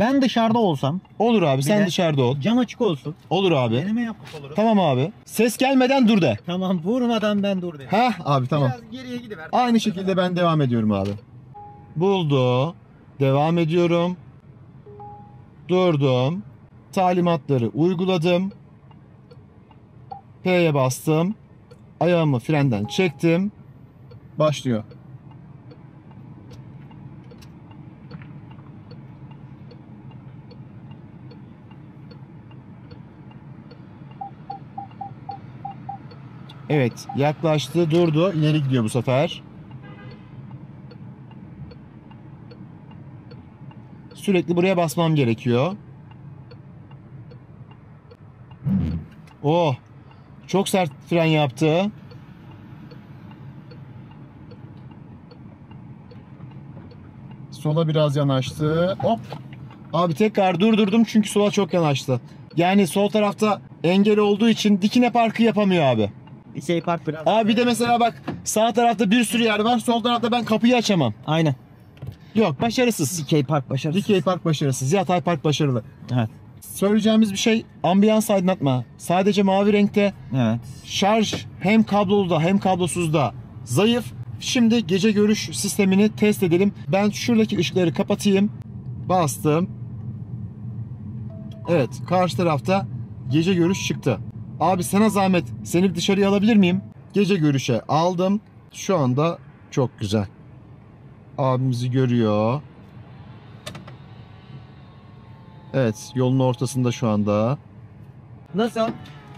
Ben dışarıda olsam, Olur abi. Sen de- dışarıda ol. cam açık olsun. Olur abi. Deneme yapmış olurum. Tamam abi. Ses gelmeden dur de. Tamam, vurmadan ben dur dedim. Heh abi tamam. Biraz geriye gidiver. Aynı şekilde ben devam ediyorum abi. Buldu. Devam ediyorum. Durdum. Talimatları uyguladım. P'ye bastım. Ayağımı frenden çektim. Başlıyor. Evet, yaklaştı, durdu. İleri gidiyor bu sefer. Sürekli buraya basmam gerekiyor. Oh! Çok sert fren yaptı. Sola biraz yanaştı. Hop! Abi tekrar durdurdum çünkü sola çok yanaştı. Yani sol tarafta engel olduğu için dikine parkı yapamıyor abi. Bir şey park biraz. Abi bir de mesela bak sağ tarafta bir sürü yer var. Sol tarafta ben kapıyı açamam. Aynen. Yok, başarısız. Dikey park başarısız. Dikey park başarısız. Yatay park başarılı. Evet. Söyleyeceğimiz bir şey, ambiyans aydınlatma. Sadece mavi renkte. Evet. Şarj hem kablolu da hem kablosuz da zayıf. Şimdi gece görüş sistemini test edelim. Ben şuradaki ışıkları kapatayım. Bastım. Evet, karşı tarafta gece görüş çıktı. Abi sana zahmet, seni dışarıya alabilir miyim? Gece görüşe aldım. Şu anda çok güzel. Abimizi görüyor. Evet, yolun ortasında şu anda. Nasıl?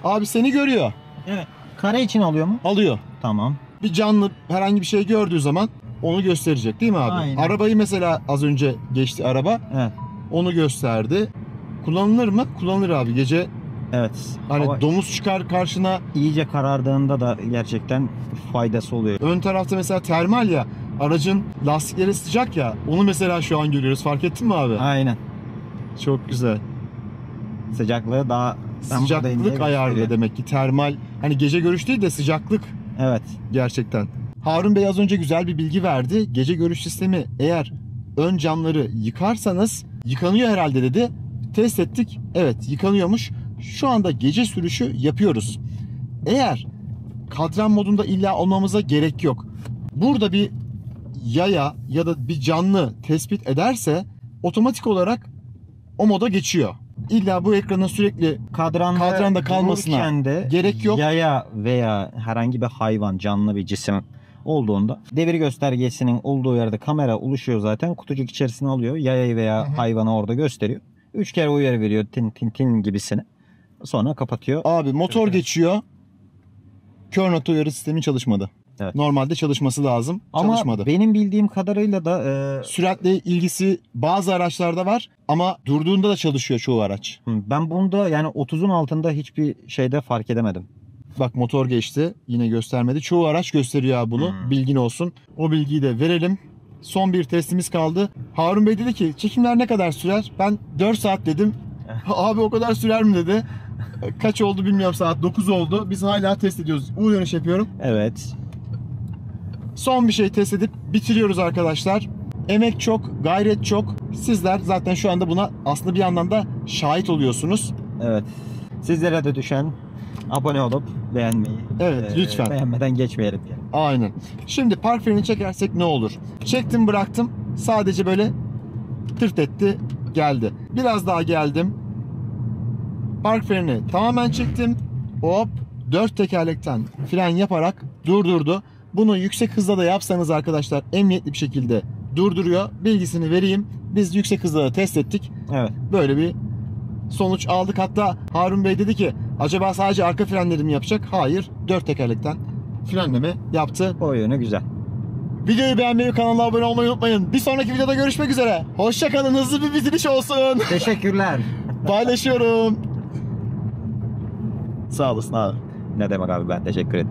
Abi seni görüyor. Evet. Kare için alıyor mu? Alıyor. Tamam. Bir canlı herhangi bir şey gördüğü zaman onu gösterecek değil mi abi? Aynen. Arabayı mesela az önce geçti araba. Evet. Onu gösterdi. Kullanılır mı? Kullanılır abi. Gece Evet. hani Hava domuz çıkar karşına. iyice karardığında da gerçekten faydası oluyor. Ön tarafta mesela termal ya. Aracın lastikleri sıcak ya. Onu mesela şu an görüyoruz. Fark ettin mi abi? Aynen. Çok güzel. Sıcaklığı daha ben buradayım Sıcaklık diye ayarlı gösteriyor. demek ki termal. Hani gece görüş değil de sıcaklık Evet. gerçekten. Harun Bey az önce güzel bir bilgi verdi. Gece görüş sistemi eğer ön camları yıkarsanız yıkanıyor herhalde dedi. Test ettik. Evet, yıkanıyormuş. Şu anda gece sürüşü yapıyoruz. Eğer kadran modunda illa olmamıza gerek yok. Burada bir yaya ya da bir canlı tespit ederse otomatik olarak o moda geçiyor. İlla bu ekranın sürekli Kadranda kalmasına dururken de gerek yok. Yaya veya herhangi bir hayvan, canlı bir cisim olduğunda devir göstergesinin olduğu yerde kamera oluşuyor zaten. Kutucuk içerisine alıyor. Yayayı veya hayvanı orada gösteriyor. 3 kere uyarı veriyor tin tin tin gibisini. Sonra kapatıyor. abi motor Evet. geçiyor. Kör nokta uyarı sistemi çalışmadı. Evet. Normalde çalışması lazım. Ama Çalışmadı. benim bildiğim kadarıyla da Süratle ilgisi bazı araçlarda var ama durduğunda da çalışıyor çoğu araç. ben bunda yani 30'un altında hiçbir şeyde fark edemedim. Bak motor geçti. Yine göstermedi. Çoğu araç gösteriyor abi bunu. Bilgin olsun. O bilgiyi de verelim. Son bir testimiz kaldı. Harun Bey dedi ki çekimler ne kadar sürer? Ben 4 saat dedim. Abi o kadar sürer mi dedi. Kaç oldu bilmiyorum, saat 9 oldu. Biz hala test ediyoruz. U dönüş yapıyorum. Evet. Son bir şey test edip bitiriyoruz arkadaşlar. Emek çok, gayret çok. Sizler zaten şu anda buna aslında bir yandan da şahit oluyorsunuz. Evet. Sizlere de düşen abone olup beğenmeyi. Evet, lütfen. Beğenmeden geçmeyelim yani. Aynen. Şimdi park freni çekersek ne olur? Çektim, bıraktım. Sadece böyle tırt etti, geldi. Biraz daha geldim. Park freni tamamen çektim. Hop, 4 tekerlekten fren yaparak durdurdu. Bunu yüksek hızda da yapsanız arkadaşlar emniyetli bir şekilde durduruyor. Bilgisini vereyim. Biz yüksek hızda da test ettik. Evet. Böyle bir sonuç aldık. Hatta Harun Bey dedi ki acaba sadece arka frenleri mi yapacak? Hayır. 4 tekerlekten frenleme yaptı. O yönü güzel. Videoyu beğenmeyi, kanala abone olmayı unutmayın. Bir sonraki videoda görüşmek üzere. Hoşça kalın. Hızlı bir bitiriş olsun. Teşekkürler. Paylaşıyorum. Sağ olasın abi. Ne demek abi, ben teşekkür ederim.